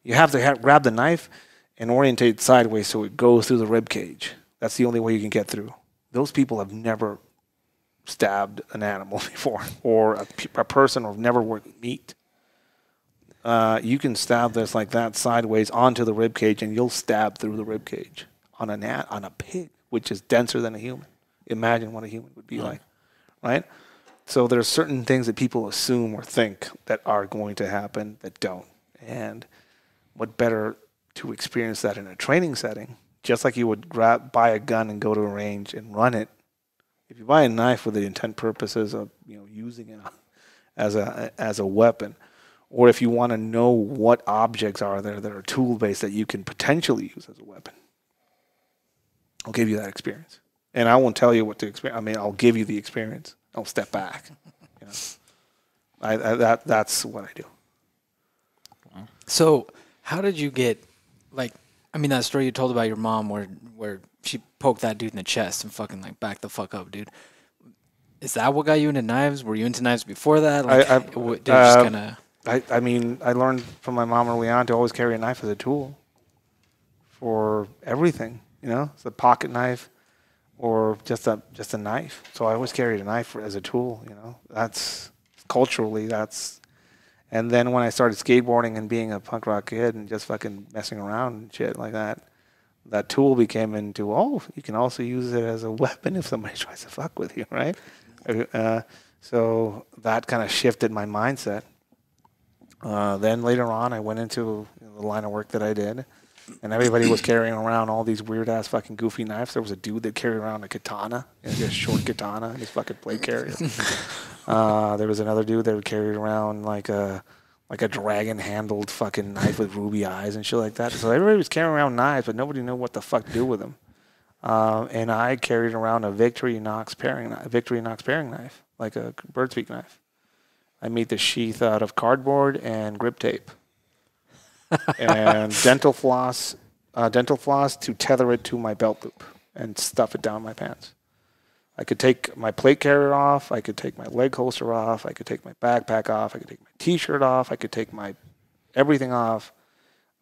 You have to grab the knife and orientate it sideways so it goes through the rib cage. That's the only way you can get through. Those people have never stabbed an animal before, or a person, or never worked meat. You can stab this like that sideways onto the rib cage, and you'll stab through the rib cage on a pig, which is denser than a human. Imagine what a human would be like, right? So there's certain things that people assume or think that are going to happen that don't. And what better to experience that in a training setting, just like you would buy a gun and go to a range and run it. If you buy a knife with the intent purposes of using it as a weapon, or if you want to know what objects are there that are tool-based that you can potentially use as a weapon, I'll give you that experience. And I won't tell you what to experience. I mean, I'll give you the experience. I'll step back. That's what I do. So how did you get, that story you told about your mom where she poked that dude in the chest and fucking back the fuck up, dude. Is that what got you into knives? Were you into knives before that? I learned from my mom early on to always carry a knife as a tool for everything. It's a pocket knife or just a knife. So I always carried a knife as a tool. That's culturally And then when I started skateboarding and being a punk rock kid and just fucking messing around and shit like that, that tool became into, you can also use it as a weapon if somebody tries to fuck with you, right? So that kind of shifted my mindset. Then later on, I went into the line of work that I did, and everybody was carrying around all these weird-ass fucking goofy knives. There was a dude that carried around a katana, a short katana, and his fucking plate carrier. There was another dude that would carry around like a dragon-handled fucking knife with ruby eyes and shit like that. So everybody was carrying around knives, but nobody knew what the fuck to do with them. And I carried around a Victorinox paring knife, like a bird's beak knife. I made the sheath out of cardboard and grip tape, and dental floss to tether it to my belt loop and stuff it down my pants. I could take my plate carrier off. I could take my leg holster off. I could take my backpack off. I could take my T-shirt off. I could take my everything off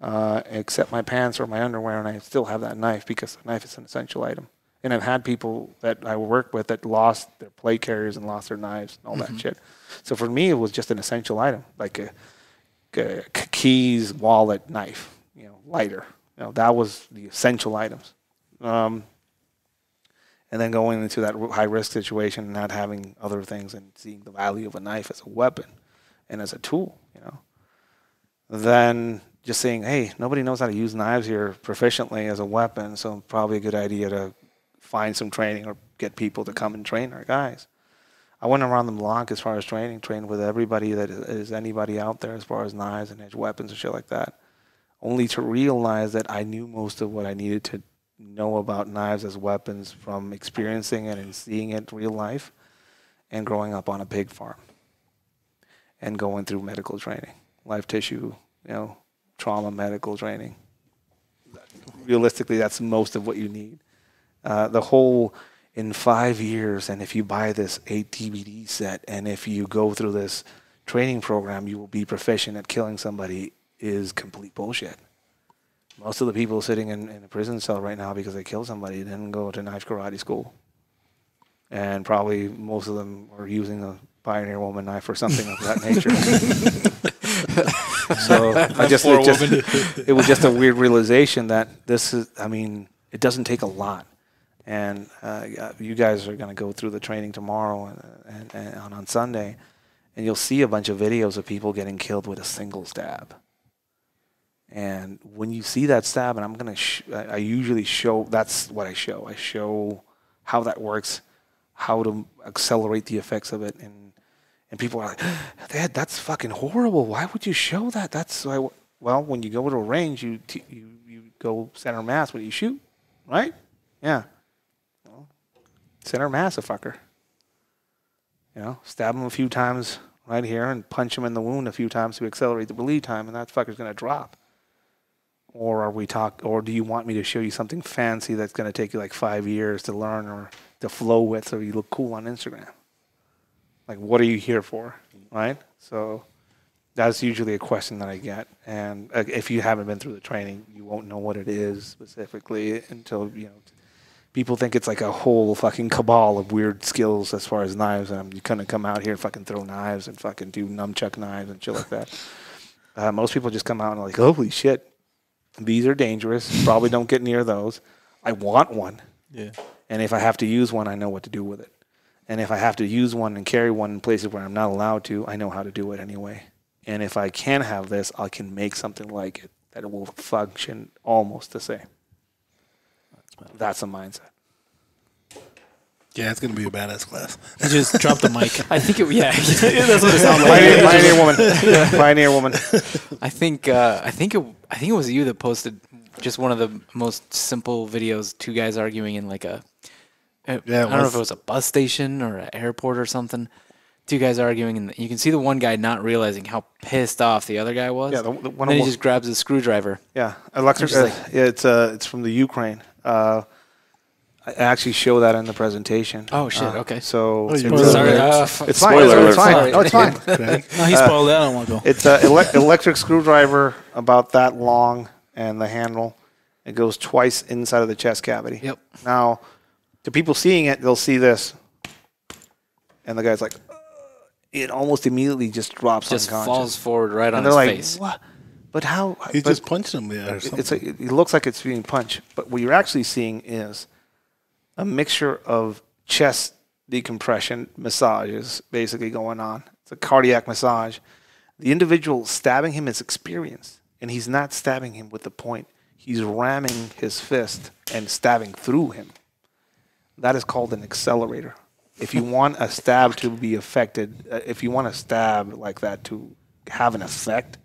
except my pants or my underwear, and I still have that knife because the knife is an essential item. And I've had people that I work with that lost their plate carriers and lost their knives and all that shit. So for me, it was just an essential item, like a keys, wallet, knife, lighter. That was the essential items. And then going into that high-risk situation and not having other things and seeing the value of a knife as a weapon and as a tool, Then just saying, hey, nobody knows how to use knives here proficiently as a weapon, so probably a good idea to find some training or get people to come and train our guys. I went around the block as far as trained with everybody that is anybody out there as far as knives and edge weapons and shit like that, only to realize that I knew most of what I needed to know about knives as weapons from experiencing it and seeing it in real life and growing up on a pig farm and going through medical training, live tissue, trauma medical training. Realistically, that's most of what you need. The whole in 5 years, and if you buy this 8 DVD set, and if you go through this training program, you will be proficient at killing somebody is complete bullshit. Most of the people sitting in a prison cell right now because they killed somebody didn't go to knife karate school. And probably most of them are using a Pioneer Woman knife or something of that nature. So it was just a weird realization that this is, it doesn't take a lot. And you guys are going to go through the training tomorrow and on Sunday, and you'll see a bunch of videos of people getting killed with a single stab. And when you see that stab, and I usually show, that's what I show. I show how that works, how to accelerate the effects of it, and people are like, Dad, that's fucking horrible. Why would you show that? Well, when you go to a range, you go center mass when you shoot, right? Yeah. Center mass a fucker. Stab him a few times right here and punch him in the wound a few times to accelerate the bleed time, and that fucker's going to drop. Or or do you want me to show you something fancy that's going to take you like 5 years to learn or to flow with so you look cool on Instagram? Like, what are you here for, right? So that's usually a question that I get. And if you haven't been through the training, you won't know what it is specifically until, people think it's like a whole fucking cabal of weird skills as far as knives. And you kind of come out here and fucking throw knives and fucking do nunchuck knives and shit like that. Most people just come out and are like, holy shit, these are dangerous. Probably don't get near those. I want one. Yeah. And if I have to use one, I know what to do with it. And if I have to use one and carry one in places where I'm not allowed to, I know how to do it anyway. And if I can have this, I can make something like it that will function almost the same. That's a mindset. Yeah, it's going to be a badass class. He just dropped the mic. I think it. Yeah, That's what it sounds like. Pioneer woman. Pioneer woman. I think it was you that posted just one of the most simple videos. Two guys arguing in like a. I don't know if it was a bus station or an airport or something. Two guys arguing, and you can see the one guy not realizing how pissed off the other guy was. Yeah, and then he just grabs a screwdriver. Yeah, electric. It's from the Ukraine. I actually show that in the presentation. Oh shit! Okay. So sorry. It's fine. Spoiler It's fine. alert. No, it's fine. No, he spoiled that. I don't want to go. It's an electric screwdriver about that long, and the handle. It goes twice inside of the chest cavity. Yep. Now, to people seeing it, they'll see this, and the guy's like, it almost immediately just drops Just unconscious. falls forward right on And they're his like, face. what? But how? He but just punched him there or something. it looks like it's being punched, but what you're actually seeing is a mixture of chest decompression massages basically going on. It's a cardiac massage. The individual stabbing him is experienced, and he's not stabbing him with the point. He's ramming his fist and stabbing through him. That is called an accelerator. If you want a stab to be affected, if you want a stab like that to have an effect,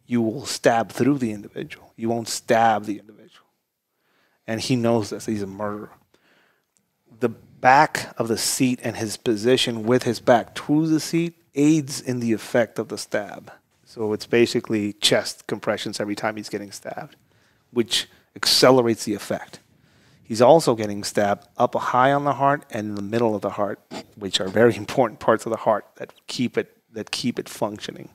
you will stab through the individual. You won't stab the individual. And he knows this. He's a murderer. The back of the seat and his position with his back to the seat aids in the effect of the stab. So it's basically chest compressions every time he's getting stabbed, which accelerates the effect. He's also getting stabbed up high on the heart and in the middle of the heart, which are very important parts of the heart that keep it functioning.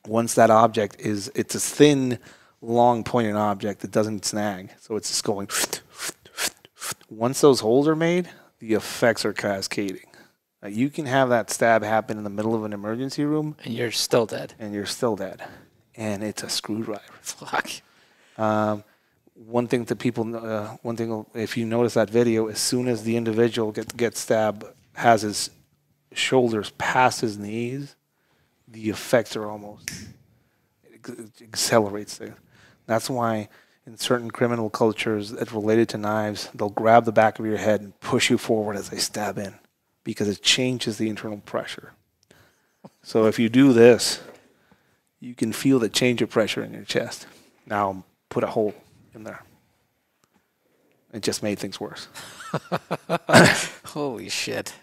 Once that object it's a thin, long pointed object that doesn't snag, so it's just going. Once those holes are made, the effects are cascading. Now, you can have that stab happen in the middle of an emergency room, And you're still dead. and you're still dead. And it's a screwdriver. Fuck. One thing that people, if you notice that video, as soon as the individual gets stabbed, has his shoulders past his knees, the effects are almost, it accelerates it. That's why in certain criminal cultures that related to knives, they'll grab the back of your head and push you forward as they stab in, because it changes the internal pressure. So if you do this, you can feel the change of pressure in your chest. Now put a hole in there. It just made things worse. Holy shit.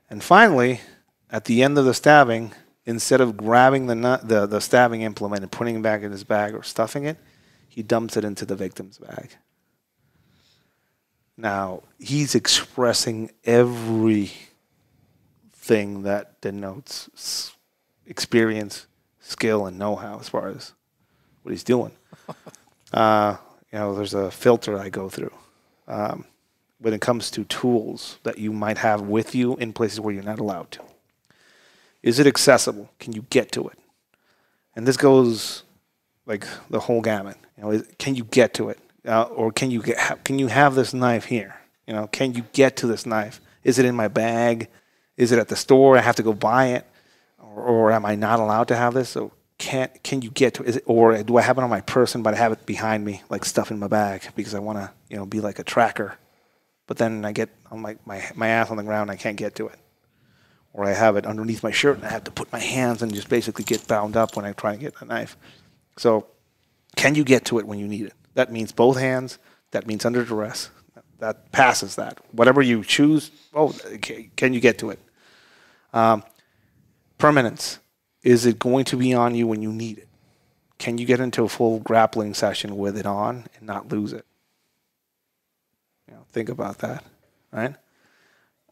And finally, at the end of the stabbing, instead of grabbing the stabbing implement and putting it back in his bag or stuffing it, he dumps it into the victim's bag. Now, he's expressing everything that denotes experience, skill, and know-how as far as what he's doing. There's a filter I go through when it comes to tools that you might have with you in places where you're not allowed to. Is it accessible? Can you get to it? And this goes like the whole gamut. Can you get to it? Or can you have this knife here? Can you get to this knife? Is it in my bag? Is it at the store? I have to go buy it, or am I not allowed to have this? So can you get to it? Or do I have it on my person, but I have it behind me, like stuff in my bag, because I want to be like a tracker? But then I get on my ass on the ground, and I can't get to it. Or I have it underneath my shirt, and I have to put my hands and just basically get bound up when I try and get the knife. So can you get to it when you need it? That means both hands. That means under duress. That passes that. Whatever you choose, can you get to it? Permanence. Is it going to be on you when you need it? Can you get into a full grappling session with it on and not lose it? Think about that, right?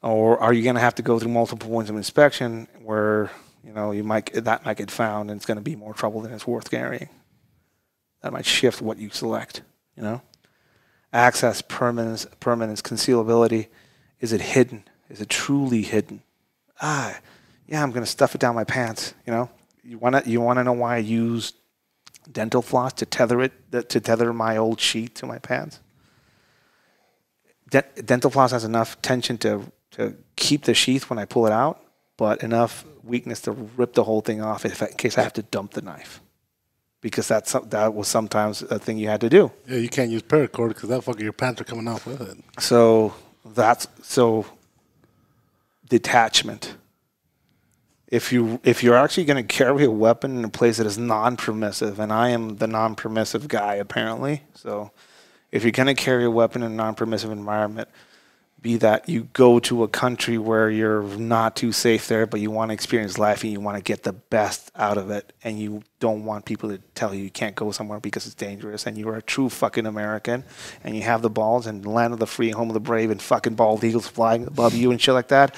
Or are you going to have to go through multiple points of inspection where that might get found and it's going to be more trouble than it's worth carrying? That might shift what you select. Access, permanence, concealability. Is it hidden? Is it truly hidden? I'm going to stuff it down my pants. You want to know why I use dental floss to tether my old sheet to my pants? Dental floss has enough tension to keep the sheath when I pull it out, but enough weakness to rip the whole thing off in case I have to dump the knife. Because that was sometimes a thing you had to do. Yeah, you can't use paracord because that fucking your pants are coming off with it. So detachment. If you're actually going to carry a weapon in a place that is non-permissive, and I am the non-permissive guy apparently, so if you're going to carry a weapon in a non-permissive environment, be that you go to a country where you're not too safe there, but you want to experience life and you want to get the best out of it, and you don't want people to tell you can't go somewhere because it's dangerous, and you're a true fucking American, and you have the balls, and land of the free, home of the brave, and fucking bald eagles flying above you and shit like that.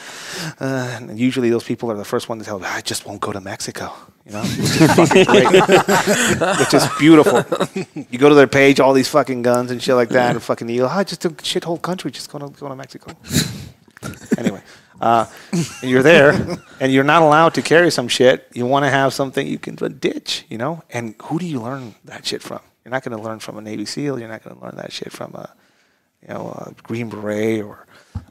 And usually those people are the first one to tell you, I just won't go to Mexico. Which is fucking great. Which is beautiful. You go to their page, all these fucking guns and shit like that, and fucking eagle. Just a shithole country. Just go to Mexico. Anyway, and you're there, and you're not allowed to carry some shit. You want to have something you can ditch, And who do you learn that shit from? You're not going to learn from a Navy SEAL. You're not going to learn that shit from a Green Beret or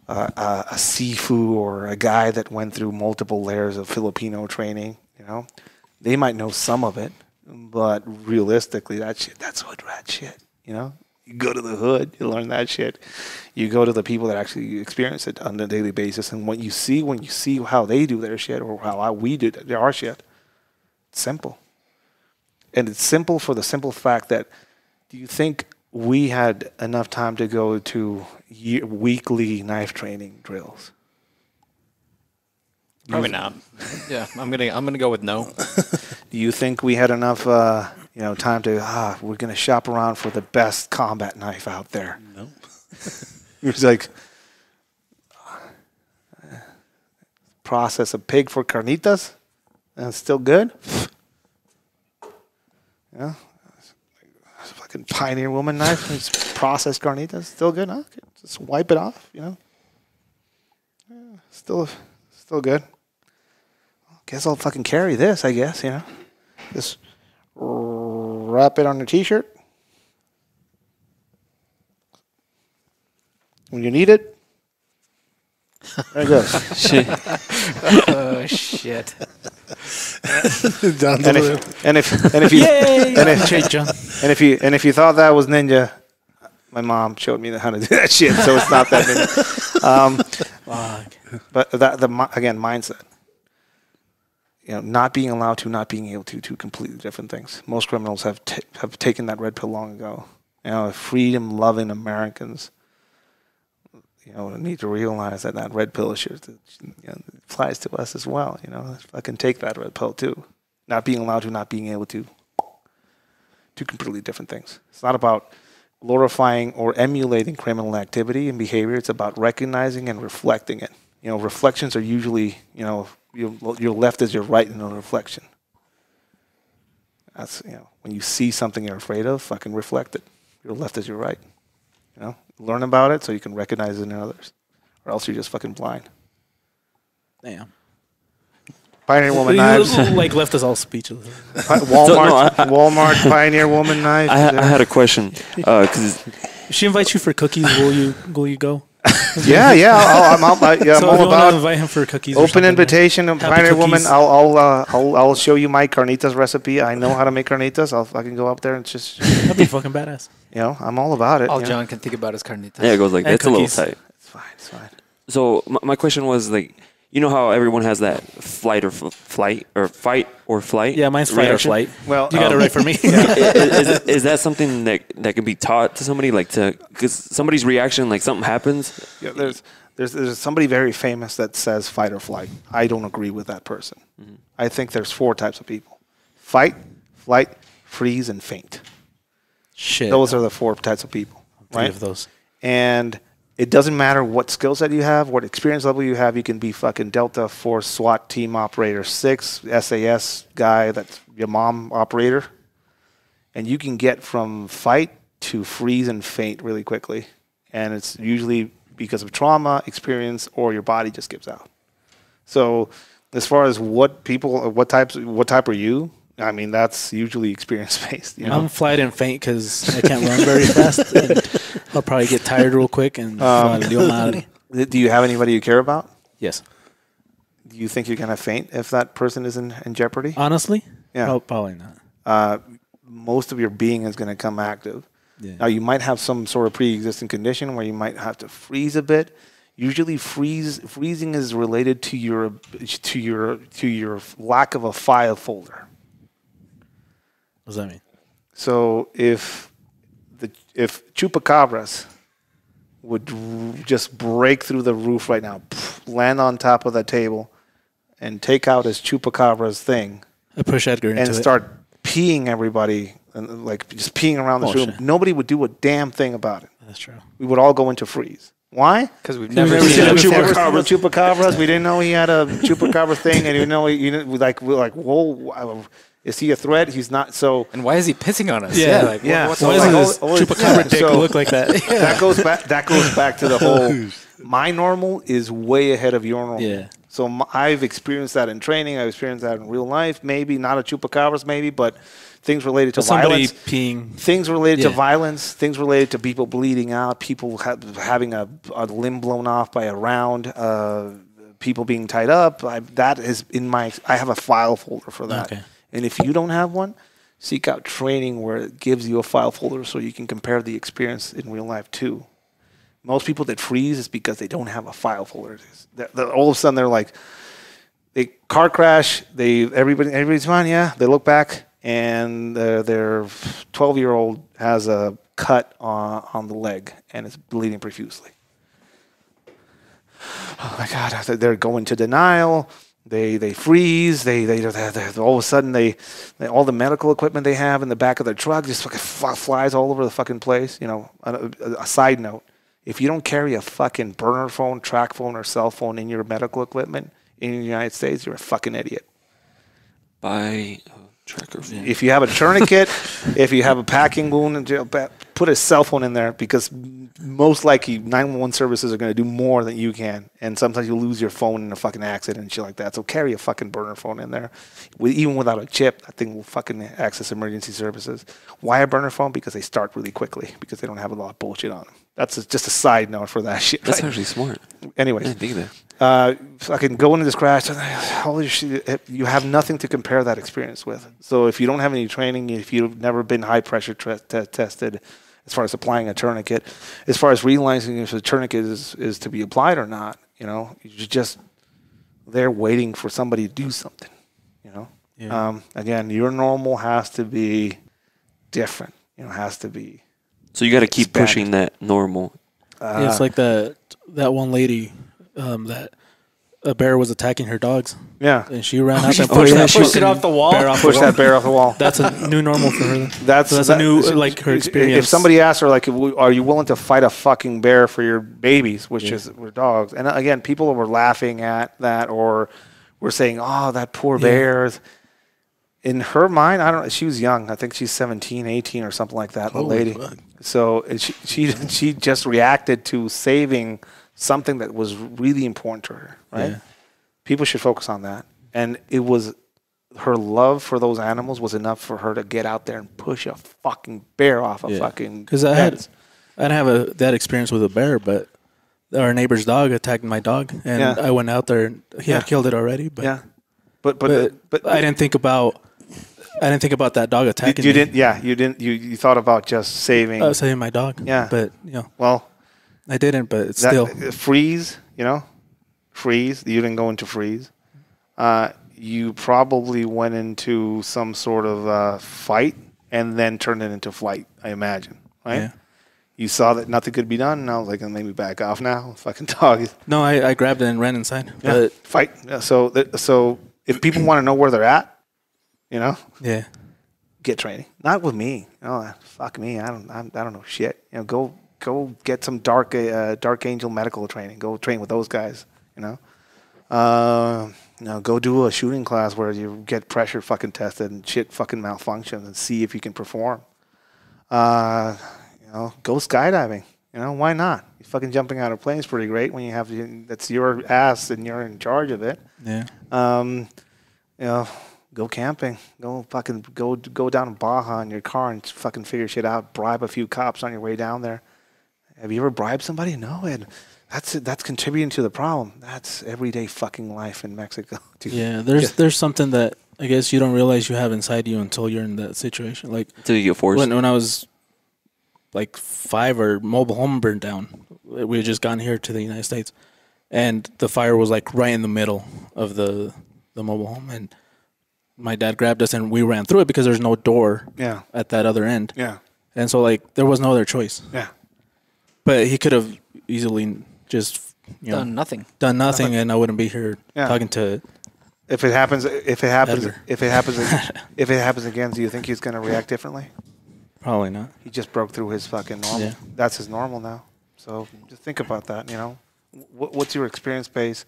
a Sifu or a guy that went through multiple layers of Filipino training. They might know some of it, but realistically, that's hood rat shit. You go to the hood, you learn that shit. You go to the people that actually experience it on a daily basis, and when you see how they do their shit or how we do our shit, it's simple. And it's simple for the simple fact that, do you think we had enough time to go to weekly knife training drills? Probably not. Yeah, I'm gonna go with no. Do you think we had enough time to we're gonna shop around for the best combat knife out there? No. It was like process a pig for carnitas, and it's still good. Fucking Pioneer Woman knife, it's processed carnitas, still good, huh? Okay, just wipe it off, Still good. Guess I'll fucking carry this, I guess, Just wrap it on your t-shirt. When you need it, there it goes. Shit. Oh shit. And if you thought that was ninja, my mom showed me how to do that shit, so it's not that ninja. Fuck. But again, mindset. Not being allowed to, not being able to, two completely different things. Most criminals have taken that red pill long ago. Freedom-loving Americans, need to realize that red pill applies to us as well. I can take that red pill too. Not being allowed to, not being able to. Two completely different things. It's not about glorifying or emulating criminal activity and behavior. It's about recognizing and reflecting it. Reflections are usually, your left is your right in a reflection. That's, when you see something you're afraid of, fucking reflect it. Your left is your right. Learn about it so you can recognize it in others. Or else you're just fucking blind. Damn. Pioneer Woman knives. Like left us all speechless. Walmart Pioneer Woman knives. I had a question. Cause if she invites you for cookies, will you go? Yeah. I'm all about invite him for cookies. Open invitation, Pioneer cookies. Woman. I'll show you my carnitas recipe. I know how to make carnitas. I can go up there and just. That'd be fucking badass. I'm all about it. All John can think about is carnitas. yeah, it goes like that's a little tight. It's fine. So my question was like, how everyone has that fight or flight. Yeah, mine's fight reaction? or flight. Well, You got it right for me. is that something that can be taught to somebody, like because somebody's reaction, like something happens? Yeah, there's somebody very famous that says fight or flight. I don't agree with that person. Mm-hmm. I think there's 4 types of people: fight, flight, freeze, and faint. Shit. Those are the 4 types of people. 3 of those. And it doesn't matter what skill set you have, what experience level you have. You can be fucking Delta Force SWAT team operator 6, SAS guy that's your mom operator. And you can get from fight to freeze and faint really quickly. And it's usually because of trauma, experience, or your body just gives out. So as far as what type are you? I mean, that's usually experience-based. I'm flight and faint because I can't run very fast. And I'll probably get tired real quick and do you have anybody you care about? Yes. Do you think you're going to faint if that person is in jeopardy? Honestly? Yeah. No, probably not. Most of your being is going to come active. Yeah. Now, you might have some sort of pre-existing condition where you might have to freeze a bit. Usually, freezing is related to your lack of a file folder. What does that mean? So if chupacabras would just break through the roof right now, land on top of the table, and take out his chupacabras thing, I push Edgar into and start peeing everybody, and like just peeing around this room, shit. nobody would do a damn thing about it. That's true. We would all go into freeze. Why? Because we've never We seen never a seen chupacabra. chupacabras. We didn't know he had a chupacabra thing, and we're like, whoa. Is he a threat? He's not. So And why is he pissing on us? Yeah. What's So Why going does on? his chupacabra dick look like that? That goes back to the whole. My normal is way ahead of your normal. Yeah. So I've experienced that in training. I've experienced that in real life. Maybe not a chupacabras, maybe, but things related to Somebody violence. peeing. Things related to Yeah. violence. Things related to people bleeding out. People having a limb blown off by a round. People being tied up. That is in my. I have a file folder for that. Okay. And if you don't have one, seek out training where it gives you a file folder so you can compare the experience in real life too. Most people that freeze is because they don't have a file folder. All of a sudden they're like, they car crash. Everybody's fine. Yeah. They look back and their 12-year-old has a cut on the leg and it's bleeding profusely. Oh my God! They're going to denial. They freeze. They all of a sudden all the medical equipment they have in the back of their truck just fucking flies all over the fucking place. A side note: if you don't carry a fucking burner phone, track phone, or cell phone in your medical equipment in the United States, you're a fucking idiot. Buy a tracker phone. If you have a tourniquet, if you have a packing wound, put a cell phone in there because most likely 911 services are going to do more than you can. And sometimes you lose your phone in a fucking accident and shit like that. So carry a fucking burner phone in there. Even without a chip, that thing will fucking access emergency services. Why a burner phone? Because they start really quickly because they don't have a lot of bullshit on them. That's just a side note for that shit. That's right? actually smart. Anyways. I didn't think that. Fucking go into this crash. Holy shit! You have nothing to compare that experience with. So if you don't have any training, if you've never been high pressure tested, as far as applying a tourniquet, as far as realizing if the tourniquet is to be applied or not, You're just there waiting for somebody to do something. Yeah. Again, your normal has to be different. Has to be. So you got to keep expanded. pushing that normal. Yeah, it's like that one lady that a bear was attacking her dogs, Yeah. and she ran out and pushed pushed pushed it off the wall? Push that bear off the wall. That's a new normal for her. That's a new like her experience. If somebody asks her like, "Are you willing to fight a fucking bear for your babies?" which were dogs, and again, people were laughing at that or were saying, "Oh, that poor bear." In her mind, I don't know. She was young. I think she's 17, 18 or something like that. The lady. Fuck. So she just reacted to saving something that was really important to her. Right. Yeah. People should focus on that. And it was her love for those animals was enough for her to get out there and push a fucking bear off a fucking. Because I didn't have that experience with a bear, but our neighbor's dog attacked my dog, and I went out there and he had killed it already. But but I didn't think about that dog attacking. you me. didn't. Yeah, you didn't. You thought about just saving. Saving my dog. Yeah. But Well, I didn't. But it's that, still freeze. Freeze. You didn't go into freeze. You probably went into some sort of fight and then turned it into flight. I imagine. Right. Yeah. You saw that nothing could be done, and I was like, "Let me back off now." Fucking dog. No, I grabbed it and ran inside. Yeah. But Fight. Yeah, so if people want to know where they're at, yeah, get training. Not with me. Fuck me. I don't know shit. Go get some dark angel medical training. Go train with those guys. Go do a shooting class where you get pressure fucking tested and shit fucking malfunctions and see if you can perform. Go skydiving. Why not? You fucking jumping out of a plane is pretty great when you have that's your ass and you're in charge of it. yeah. Go camping. Go fucking go down to Baja in your car and fucking figure shit out. Bribe a few cops on your way down there. Have you ever bribed somebody? No, and that's contributing to the problem. That's everyday fucking life in Mexico. Dude. Yeah, there's something that I guess you don't realize you have inside you until you're in that situation. Like Until you get forced. when I was like 5, our mobile home burned down. We had just gotten here to the United States, and the fire was like right in the middle of the mobile home, and my dad grabbed us and we ran through it because there's no door at that other end. Yeah. And so like there was no other choice. Yeah. But he could have easily just Done nothing. and I wouldn't be here talking to. If it happens Editor. if it happens again, do you think he's going to react differently? Probably not. He just broke through his fucking normal. Yeah. That's his normal now. So just think about that. What's your experience base,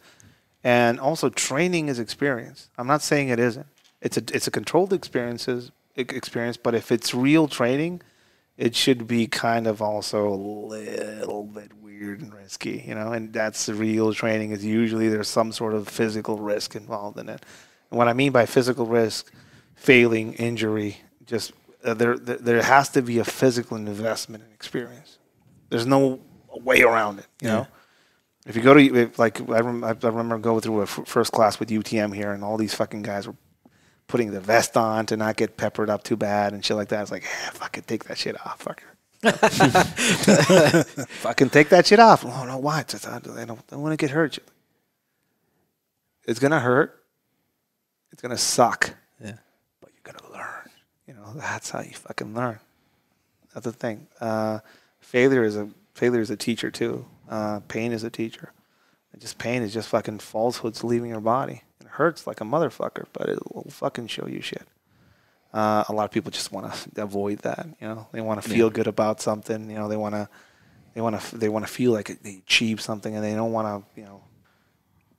and also training is experience. I'm not saying it isn't. It's a controlled experience, but if it's real training, it should be kind of also a little bit weird and risky, and that's the real training is usually there's some sort of physical risk involved in it. And what I mean by physical risk, failing, injury, just there has to be a physical investment in experience. There's no way around it, you know? If you go to, I remember going through a first class with UTM here, and all these fucking guys were putting the vest on to not get peppered up too bad and shit like that. It's like, fucking take that shit off, fucker. Fucking take that shit off. Oh, no, why? I don't want to get hurt. It's going to hurt. It's going to suck. Yeah. But you're going to learn. That's how you fucking learn. That's the thing. Failure is a teacher, too. Pain is a teacher. Pain is just fucking falsehoods leaving your body. It hurts like a motherfucker, but it will fucking show you shit. A lot of people just want to avoid that. They want to feel good about something. They want to feel like they achieved something, and they don't want to.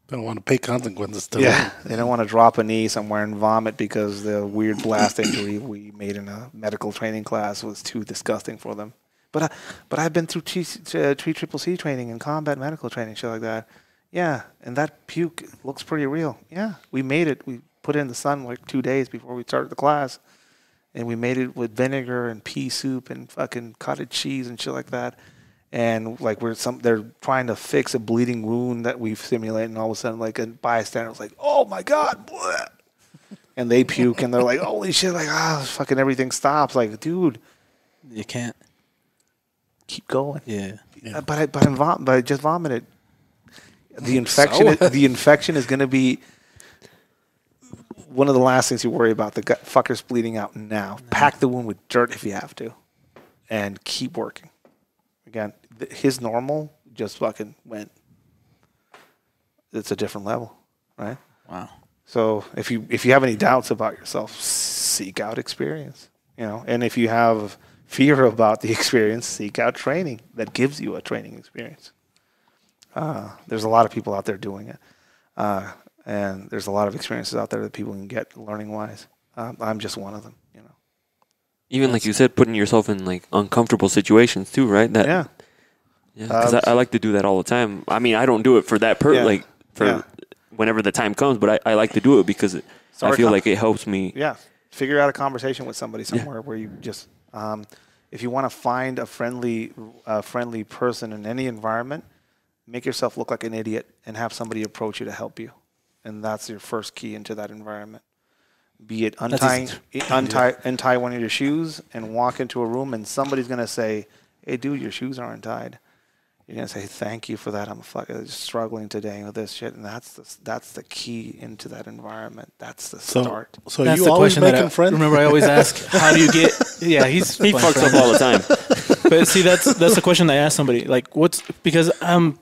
Don't want to pay consequences to Yeah, they don't want to drop a knee somewhere and vomit because the weird blast injury we made in a medical training class was too disgusting for them. But I've been through TCCC training and combat medical training, shit like that. Yeah, and that puke looks pretty real. Yeah, we made it. We put it in the sun like 2 days before we started the class, and we made it with vinegar and pea soup and fucking cottage cheese and shit like that. And like they're trying to fix a bleeding wound that we've simulated, and all of a sudden, like a bystander was like, "Oh my god!" Bleh. And they puke, and they're like, "Holy shit!" Like, fucking everything stops. Like, dude, you can't keep going. Yeah. But I just vomited. The infection is going to be one of the last things you worry about. The gut fucker's bleeding out now. Pack the wound with dirt if you have to, and keep working. Again, his normal just fucking went. It's a different level, right? Wow. So if you have any doubts about yourself, seek out experience. And if you have fear about the experience, seek out training that gives you a training experience. There's a lot of people out there doing it, and there's a lot of experiences out there that people can get learning wise. I'm just one of them. Even like you said, putting yourself in like uncomfortable situations too, right? Yeah. Because I like to do that all the time. I mean, I don't do it for that whenever the time comes, but I like to do it because I feel like it helps me. Yeah. Figure out a conversation with somebody somewhere where you just, if you want to find a friendly person in any environment, make yourself look like an idiot and have somebody approach you to help you. And that's your first key into that environment. Be it untie one of your shoes and walk into a room and somebody's going to say, hey, dude, your shoes aren't tied. You're going to say, thank you for that. I'm fucking struggling today with this shit. And that's the key into that environment. That's the start. So that's you the always question making friends? Remember, I always ask, how do you get... Yeah, he fucks up all the time. But see, that's the question I ask somebody. Like, because I'm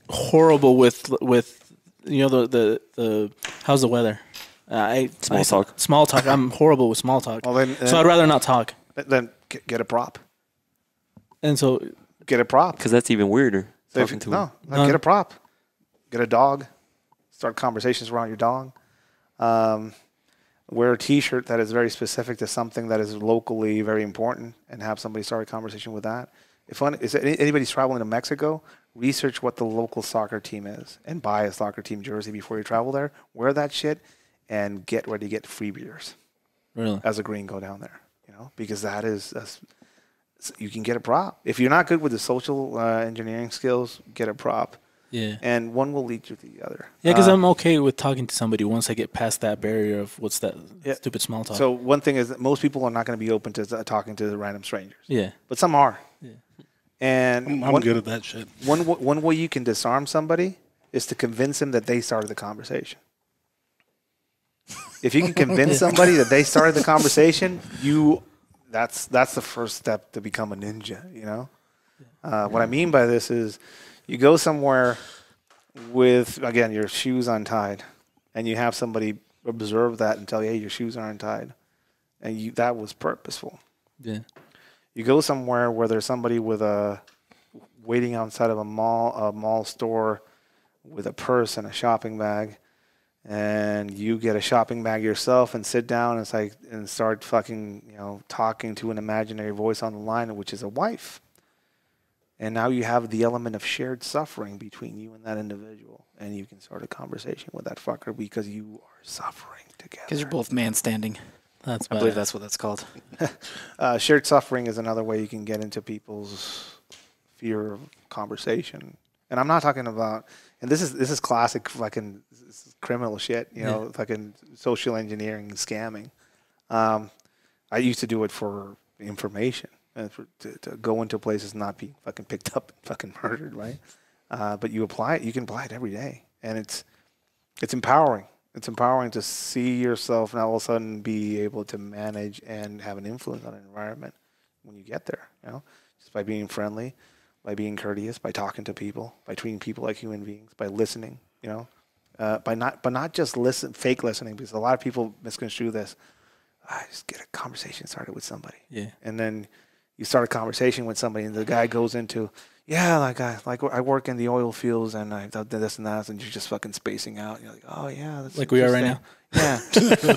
horrible with the how's the weather? Small talk. I'm horrible with small talk. Well, so I'd rather not talk. Then get a prop. And so... Get a prop. Because that's even weirder. So get a prop. Get a dog. Start conversations around your dog. Wear a T-shirt that is very specific to something that is locally very important, and have somebody start a conversation with that. If anybody's traveling to Mexico, research what the local soccer team is, and buy a soccer team jersey before you travel there. Wear that shit, and get ready to get free beers. Really? As a gringo down there, because you can get a prop. If you're not good with the social engineering skills, get a prop. Yeah. And one will lead you to the other. Yeah, because I'm okay with talking to somebody once I get past that barrier of what's that stupid small talk. So one thing is that most people are not going to be open to talking to random strangers. Yeah. But some are. Yeah. And I'm good at that shit. One way you can disarm somebody is to convince them that they started the conversation. If you can convince somebody that they started the conversation, that's the first step to become a ninja, What I mean by this is you go somewhere with, again, your shoes untied, and you have somebody observe that and tell you, hey, your shoes aren't tied. And that was purposeful. Yeah. You go somewhere where there's somebody waiting outside of a mall store with a purse and a shopping bag, and you get a shopping bag yourself and sit down and start fucking, talking to an imaginary voice on the line, which is a wife. And now you have the element of shared suffering between you and that individual, and you can start a conversation with that fucker because you are suffering together. Because you're both man standing. I bad. believe that's what that's called. Shared suffering is another way you can get into people's fear of conversation. And I'm not talking about, and this is classic fucking criminal shit, fucking social engineering and scamming. I used to do it for information, and to go into places and not be fucking picked up and fucking murdered, right? But you can apply it every day, and it's empowering. It's empowering to see yourself and all of a sudden be able to manage and have an influence on an environment when you get there, just by being friendly, by being courteous, by talking to people, by treating people like human beings, by listening, by not just fake listening, because a lot of people misconstrue this. Just get a conversation started with somebody. Yeah. And then you start a conversation with somebody, and the guy goes into, I work in the oil fields, and I've done this and that, and you're just fucking spacing out. You're like, oh yeah, that's like we are right now. Yeah,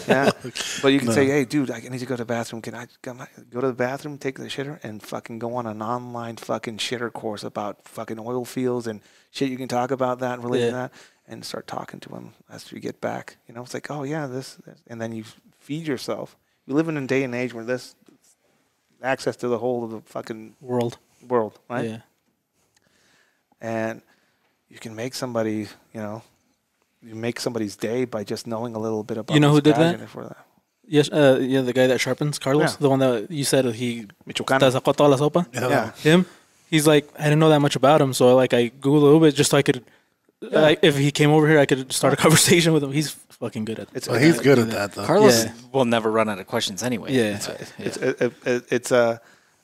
yeah. But you can say, hey, dude, I need to go to the bathroom. Can I go to the bathroom, take the shitter, and fucking go on an online fucking shitter course about fucking oil fields and shit? You can talk about that, related to that, and start talking to him after you get back. It's like, oh yeah, this, and then you feed yourself. We live in a day and age where this access to the whole of the fucking world, right? Yeah. And you can make somebody, you make somebody's day by just knowing a little bit about. You know who did that? For that? Yes, the guy that sharpens, Carlos, the one that you said he sacó toda la sopa. Yeah. Him. He's like, I didn't know that much about him, so I Googled a little bit just so I could if he came over here, I could start a conversation with him. He's fucking good at it. He's good at that, though. Carlos Yeah. will never run out of questions anyway. Yeah. It's a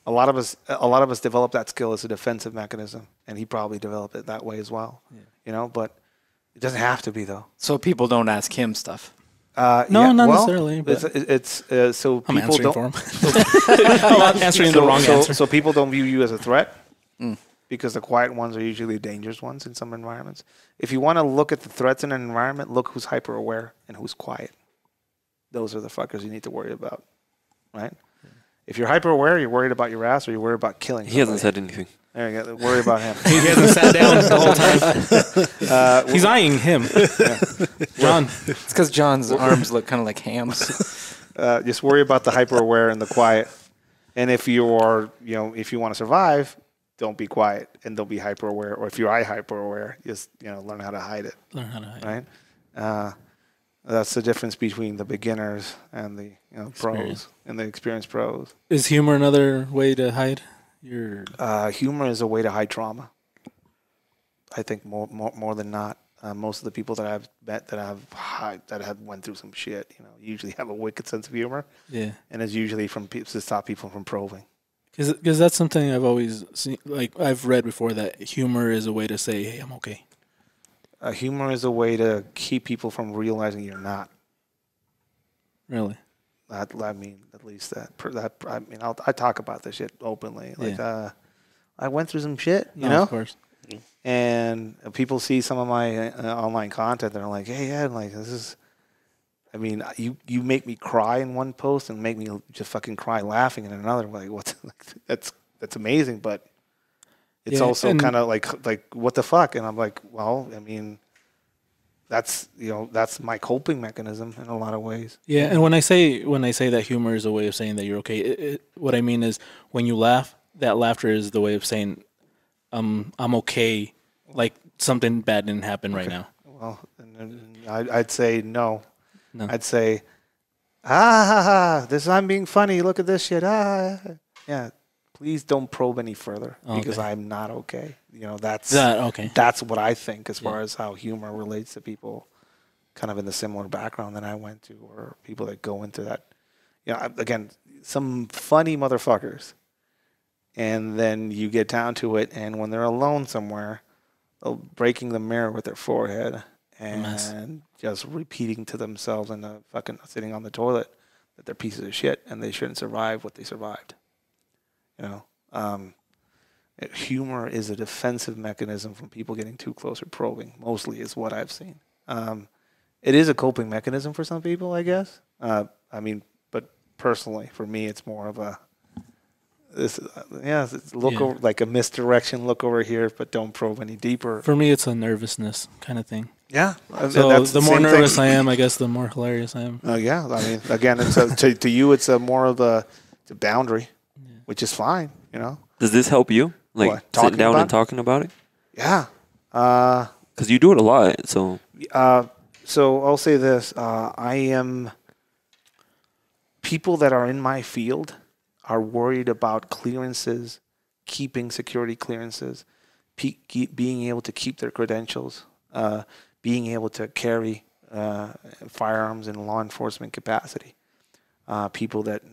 lot of us develop that skill as a defensive mechanism, and he probably developed it that way as well. Yeah. You know, but it doesn't have to be though. So people don't ask him stuff. No, yeah, not well, necessarily. But It's so I'm people answering don't. for him. I'm not answering the wrong answer. So people don't view you as a threat because the quiet ones are usually the dangerous ones in some environments. If you want to look at the threats in an environment, look who's hyper aware and who's quiet. Those are the fuckers you need to worry about, right? If you're hyper aware, you're worried about your ass, or you're worried about killing. He hasn't said anything. There you go. Worry about him. He hasn't sat down the whole time. He's eyeing him. John. It's because John's arms look kind of like hams. Just worry about the hyper aware and the quiet. And if you are, if you want to survive, don't be quiet and don't be hyper aware. Or if you are hyper aware, just learn how to hide it. Learn how to hide. Right? That's the difference between the beginners and the pros and the experienced pros. Is humor another way to hide your? Humor is a way to hide trauma. I think more than not. Most of the people that I've met that have went through some shit, usually have a wicked sense of humor. Yeah. And it's usually to stop people from probing. Because that's something I've always seen. Like I've read before that humor is a way to say, "Hey, I'm okay." Humor is a way to keep people from realizing you're not. Really? I mean, at least I talk about this shit openly. Like, I went through some shit, you know? Of course. And people see some of my online content, and they're like, "Hey, Ed, like this is." I mean, you make me cry in one post and make me just fucking cry laughing in another. Like, what's that's amazing, but it's also kind of like what the fuck? And I'm like, well, I mean, that's my coping mechanism in a lot of ways. Yeah, and when I say that humor is a way of saying that you're okay, what I mean is when you laugh, that laughter is the way of saying, I'm okay, like something bad didn't happen right now. Well, I'd say no. I'd say, I'm being funny. Look at this shit. Yeah. Please don't probe any further because I'm not okay. That's what I think as far as how humor relates to people kind of in the similar background that I went to, or people that go into that. Again, some funny motherfuckers. And then you get down to it, and when they're alone somewhere, breaking the mirror with their forehead and just repeating to themselves and fucking sitting on the toilet that they're pieces of shit and they shouldn't survive what they survived. Humor is a defensive mechanism from people getting too close or probing, mostly is what I've seen. It is a coping mechanism for some people, I guess. But personally, for me, it's more of over, like a misdirection, look over here, but don't probe any deeper. For me, it's a nervousness kind of thing. Yeah. So the more nervous I am, I guess the more hilarious I am. Yeah. I mean, again, it's to you, it's a more of a boundary, which is fine, Does this help you? Like What, sitting down talking and talking about it? Yeah. Because you do it a lot, so. So I'll say this. People that are in my field are worried about clearances, keeping security clearances, being able to keep their credentials, being able to carry firearms in law enforcement capacity. People that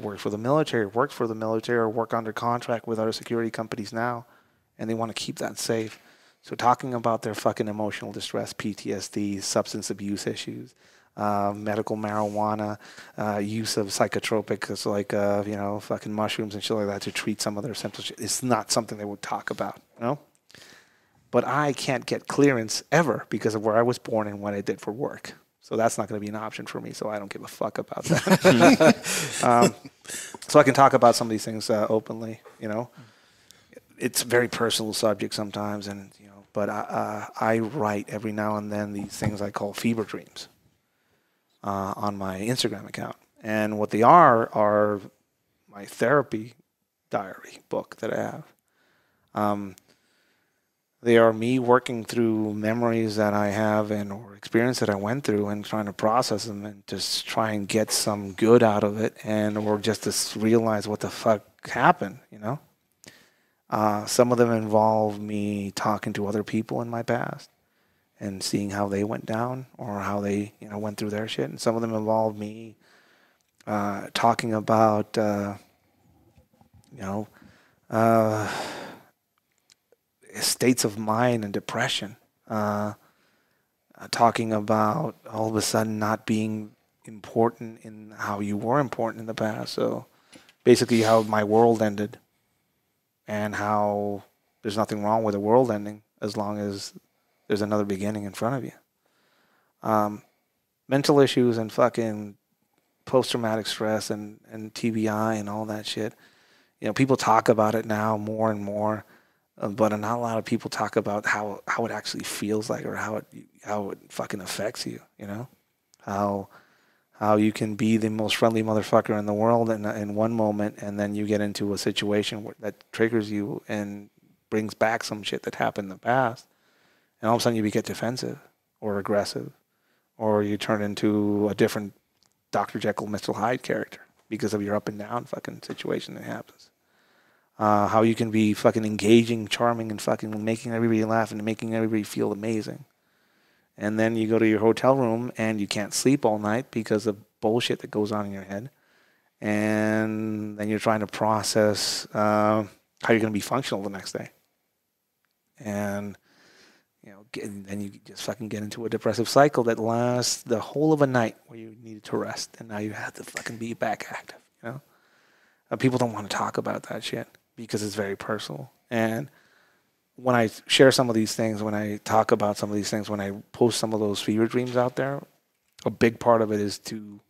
work for the military, worked for the military, or work under contract with other security companies now, and they want to keep that safe. So talking about their fucking emotional distress, PTSD, substance abuse issues, medical marijuana, use of psychotropics like fucking mushrooms and shit like that to treat some of their symptoms. It's not something they would talk about, But I can't get clearance ever because of where I was born and what I did for work. So that's not going to be an option for me. So I don't give a fuck about that. So I can talk about some of these things openly. It's a very personal subject sometimes, but I write every now and then these things I call fever dreams on my Instagram account. And what they are my therapy diary book that I have. They are me working through memories that I have or experience that I went through and trying to process them and just try and get some good out of it or just to realize what the fuck happened, Some of them involve me talking to other people in my past and seeing how they went down or how they went through their shit. And some of them involved me talking about states of mind and depression, talking about all of a sudden not being important in how you were important in the past. So basically how my world ended and how there's nothing wrong with the world ending as long as there's another beginning in front of you. Mental issues and fucking post-traumatic stress and TBI and all that shit. People talk about it now more and more, but not a lot of people talk about how it actually feels like or how it fucking affects you. How you can be the most friendly motherfucker in the world in one moment, and then you get into a situation that triggers you and brings back some shit that happened in the past, and all of a sudden you get defensive or aggressive, or you turn into a different Dr. Jekyll, Mr. Hyde character because of your up and down fucking situation that happens. How you can be fucking engaging, charming, and fucking making everybody laugh and making everybody feel amazing. And then you go to your hotel room and you can't sleep all night because of bullshit that goes on in your head. And then you're trying to process how you're going to be functional the next day. And, then you just fucking get into a depressive cycle that lasts the whole of a night where you needed to rest. And now you have to fucking be back active, People don't want to talk about that shit because it's very personal. And when I share some of these things, when I talk about some of these things, when I post some of those fever dreams out there, a big part of it is to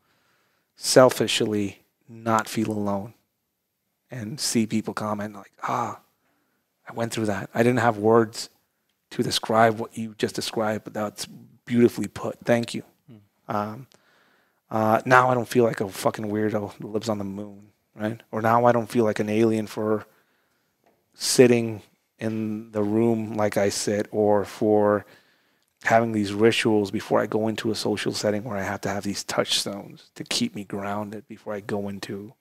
selfishly not feel alone and see people comment like, I went through that. I didn't have words to describe what you just described, but that's beautifully put. Thank you. Now I don't feel like a fucking weirdo that lives on the moon, right? Or now I don't feel like an alien for sitting in the room like I sit, or for having these rituals before I go into a social setting where I have to have these touchstones to keep me grounded before I go into,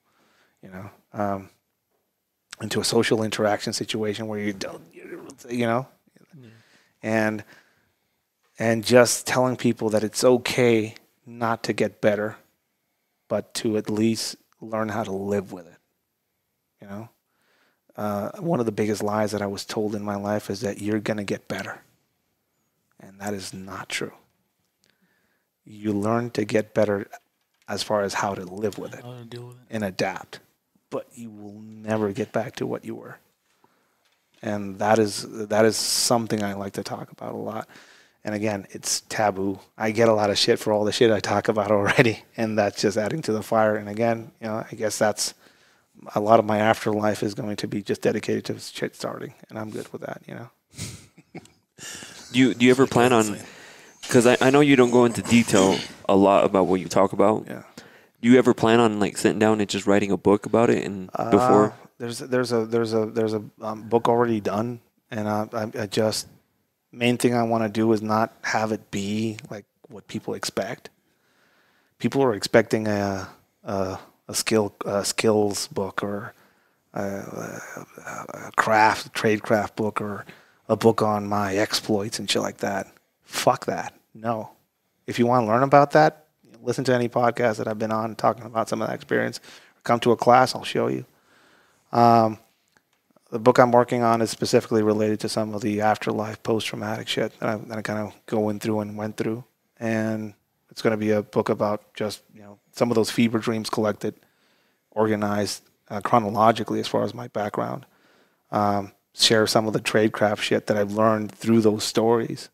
into a social interaction situation where you don't, and just telling people that it's okay not to get better, but to at least learn how to live with it, one of the biggest lies that I was told in my life is that you're going to get better. And that is not true. You learn to get better as far as how to live with it, and adapt. But you will never get back to what you were. And that is something I like to talk about a lot. And again, it's taboo. I get a lot of shit for all the shit I talk about already, and that's just adding to the fire. And again, I guess that's a lot of my afterlife is going to be just dedicated to shit starting, and I'm good with that, Do you ever plan on, because I know you don't go into detail a lot about what you talk about. Yeah. Do you ever plan on sitting down and just writing a book about it and before? There's a book already done, and I just main thing I want to do is not have it be like what people expect. People are expecting a skills book or a trade craft book or a book on my exploits and shit like that. Fuck that. No. If you want to learn about that, listen to any podcast that I've been on talking about some of that experience. Come to a class, I'll show you. The book I'm working on is specifically related to some of the afterlife, post-traumatic shit that I kind of going through and went through. And it's going to be a book about just, some of those fever dreams collected, organized chronologically as far as my background. Share some of the tradecraft shit that I've learned through those stories.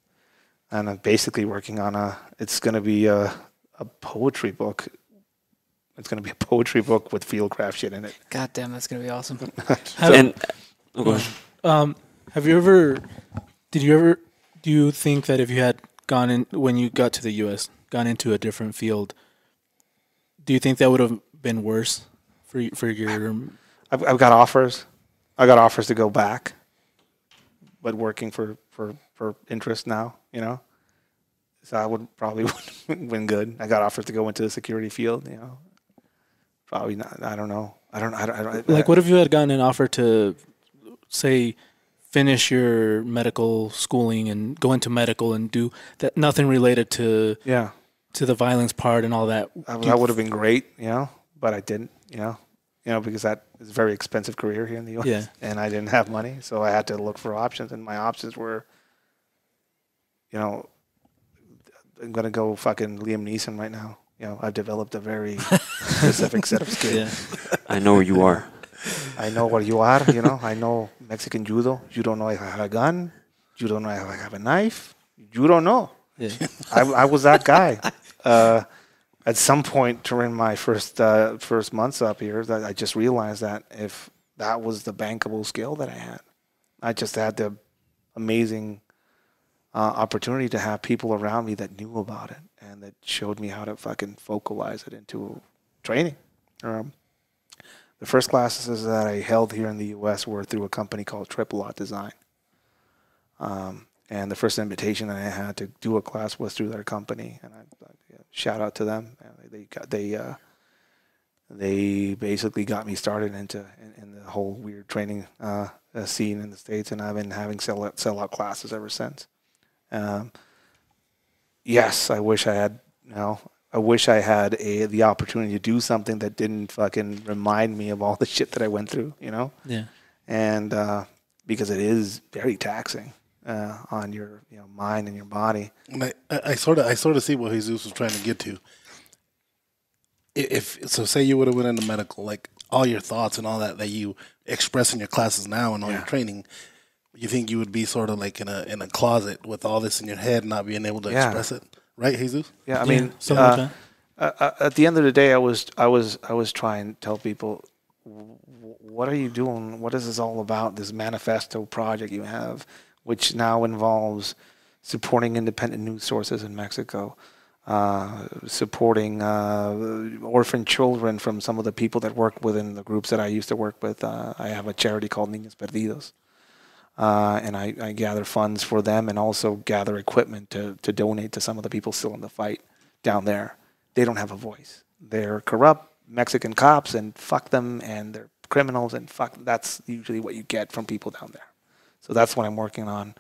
And I'm basically working on it's going to be a poetry book. It's going to be a poetry book with fieldcraft shit in it. God damn, that's going to be awesome. Do you think that if you had gone in, when you got to the U.S., gone into a different field, do you think that would have been worse for your... I've got offers. I got offers to go back, but working for interest now, So I would probably win good. I got offers to go into the security field, Probably not. I don't know. I don't. Like, what if you had gotten an offer to, say, finish your medical schooling and go into medical and do that, nothing related to Yeah. the violence part and all that. That would have been great, but I didn't, because that is a very expensive career here in the U.S. Yeah. And I didn't have money, so I had to look for options, and my options were, I'm gonna go fucking Liam Neeson right now. I've developed a very specific set of skills. Yeah. I know where you are. I know what you are, I know Mexican judo. You don't know if I have a gun. You don't know if I have a knife. You don't know. Yeah. I was that guy. At some point during my first months up here, that I just realized that if that was the bankable skill that I just had the amazing opportunity to have people around me that knew about it and that showed me how to fucking focalize it into training. The first classes that I held here in the U.S. were through a company called Triple Lot Design. And the first invitation that I had to do a class was through their company, and I shout out to them. They basically got me started in the whole weird training scene in the States, and I've been having sellout classes ever since. Yes, I wish I had. I wish I had the opportunity to do something that didn't fucking remind me of all the shit that I went through. Yeah. And because it is very taxing on your mind and your body. And I sort of see what Jesus was trying to get to. If say you would have went into medical, like all your thoughts and all that you express in your classes now and all your training, you think you would be sort of like in a closet with all this in your head, not being able to express it, right, Jesus? Yeah, I mean, something like that. At the end of the day, I was trying to tell people, what are you doing? What is this all about? This Manifesto project you have, which now involves supporting independent news sources in Mexico, supporting orphan children from some of the people that work within the groups that I used to work with. I have a charity called Niños Perdidos, and I gather funds for them and also gather equipment to donate to some of the people still in the fight down there. They don't have a voice. They're corrupt Mexican cops, and fuck them, and they're criminals, and fuck. That's usually what you get from people down there. So that's what I'm working on.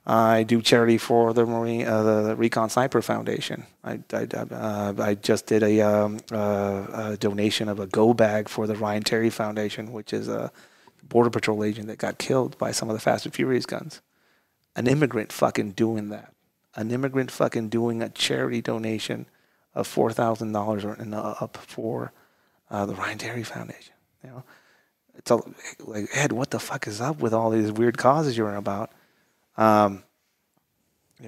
I do charity for the the Recon Sniper Foundation. I just did a donation of a go bag for the Ryan Terry Foundation, which is a Border Patrol agent that got killed by some of the Fast and Furious guns. An immigrant fucking doing that. An immigrant fucking doing a charity donation of $4,000 or up for the Ryan Terry Foundation. It's all, like, Ed, what the fuck is up with all these weird causes you're about?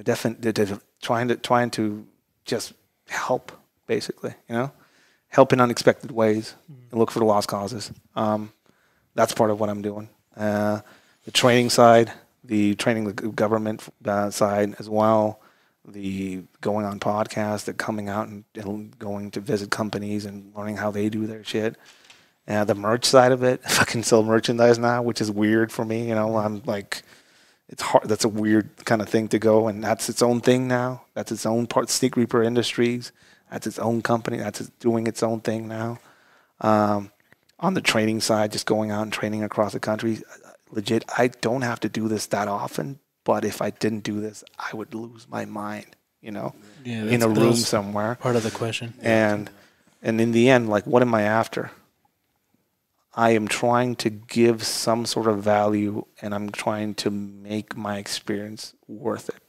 Definitely trying to just help, basically. Help in unexpected ways and look for the lost causes. That's part of what I'm doing. The training side, the training the government side as well. The going on podcasts, the coming out and going to visit companies and learning how they do their shit. The merch side of it, I fucking sell merchandise now, which is weird for me. I'm like, it's hard. That's a weird kind of thing to go, and that's its own thing now. That's its own part. Sneak Reaper Industries, that's its own company. That's doing its own thing now. On the training side, just going out and training across the country, legit, I don't have to do this that often. But if I didn't do this, I would lose my mind, in a room somewhere. Part of the question. And in the end, like, what am I after? I am trying to give some sort of value, and I'm trying to make my experience worth it.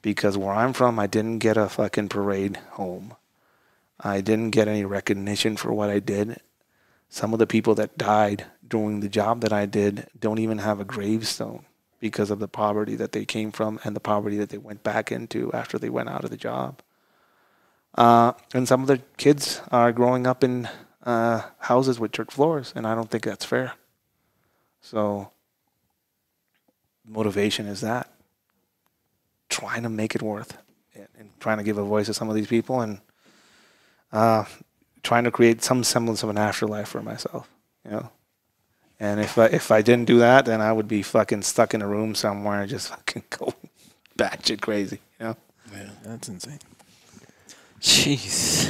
Because where I'm from, I didn't get a fucking parade home. I didn't get any recognition for what I did. Some of the people that died doing the job that I did don't even have a gravestone, because of the poverty that they came from and the poverty that they went back into after they went out of the job. And some of the kids are growing up in houses with church floors, and I don't think that's fair. So motivation is that. Trying to make it worth it and trying to give a voice to some of these people and trying to create some semblance of an afterlife for myself, And if I didn't do that, then I would be fucking stuck in a room somewhere, just fucking going batshit crazy, Yeah, that's insane. Jeez.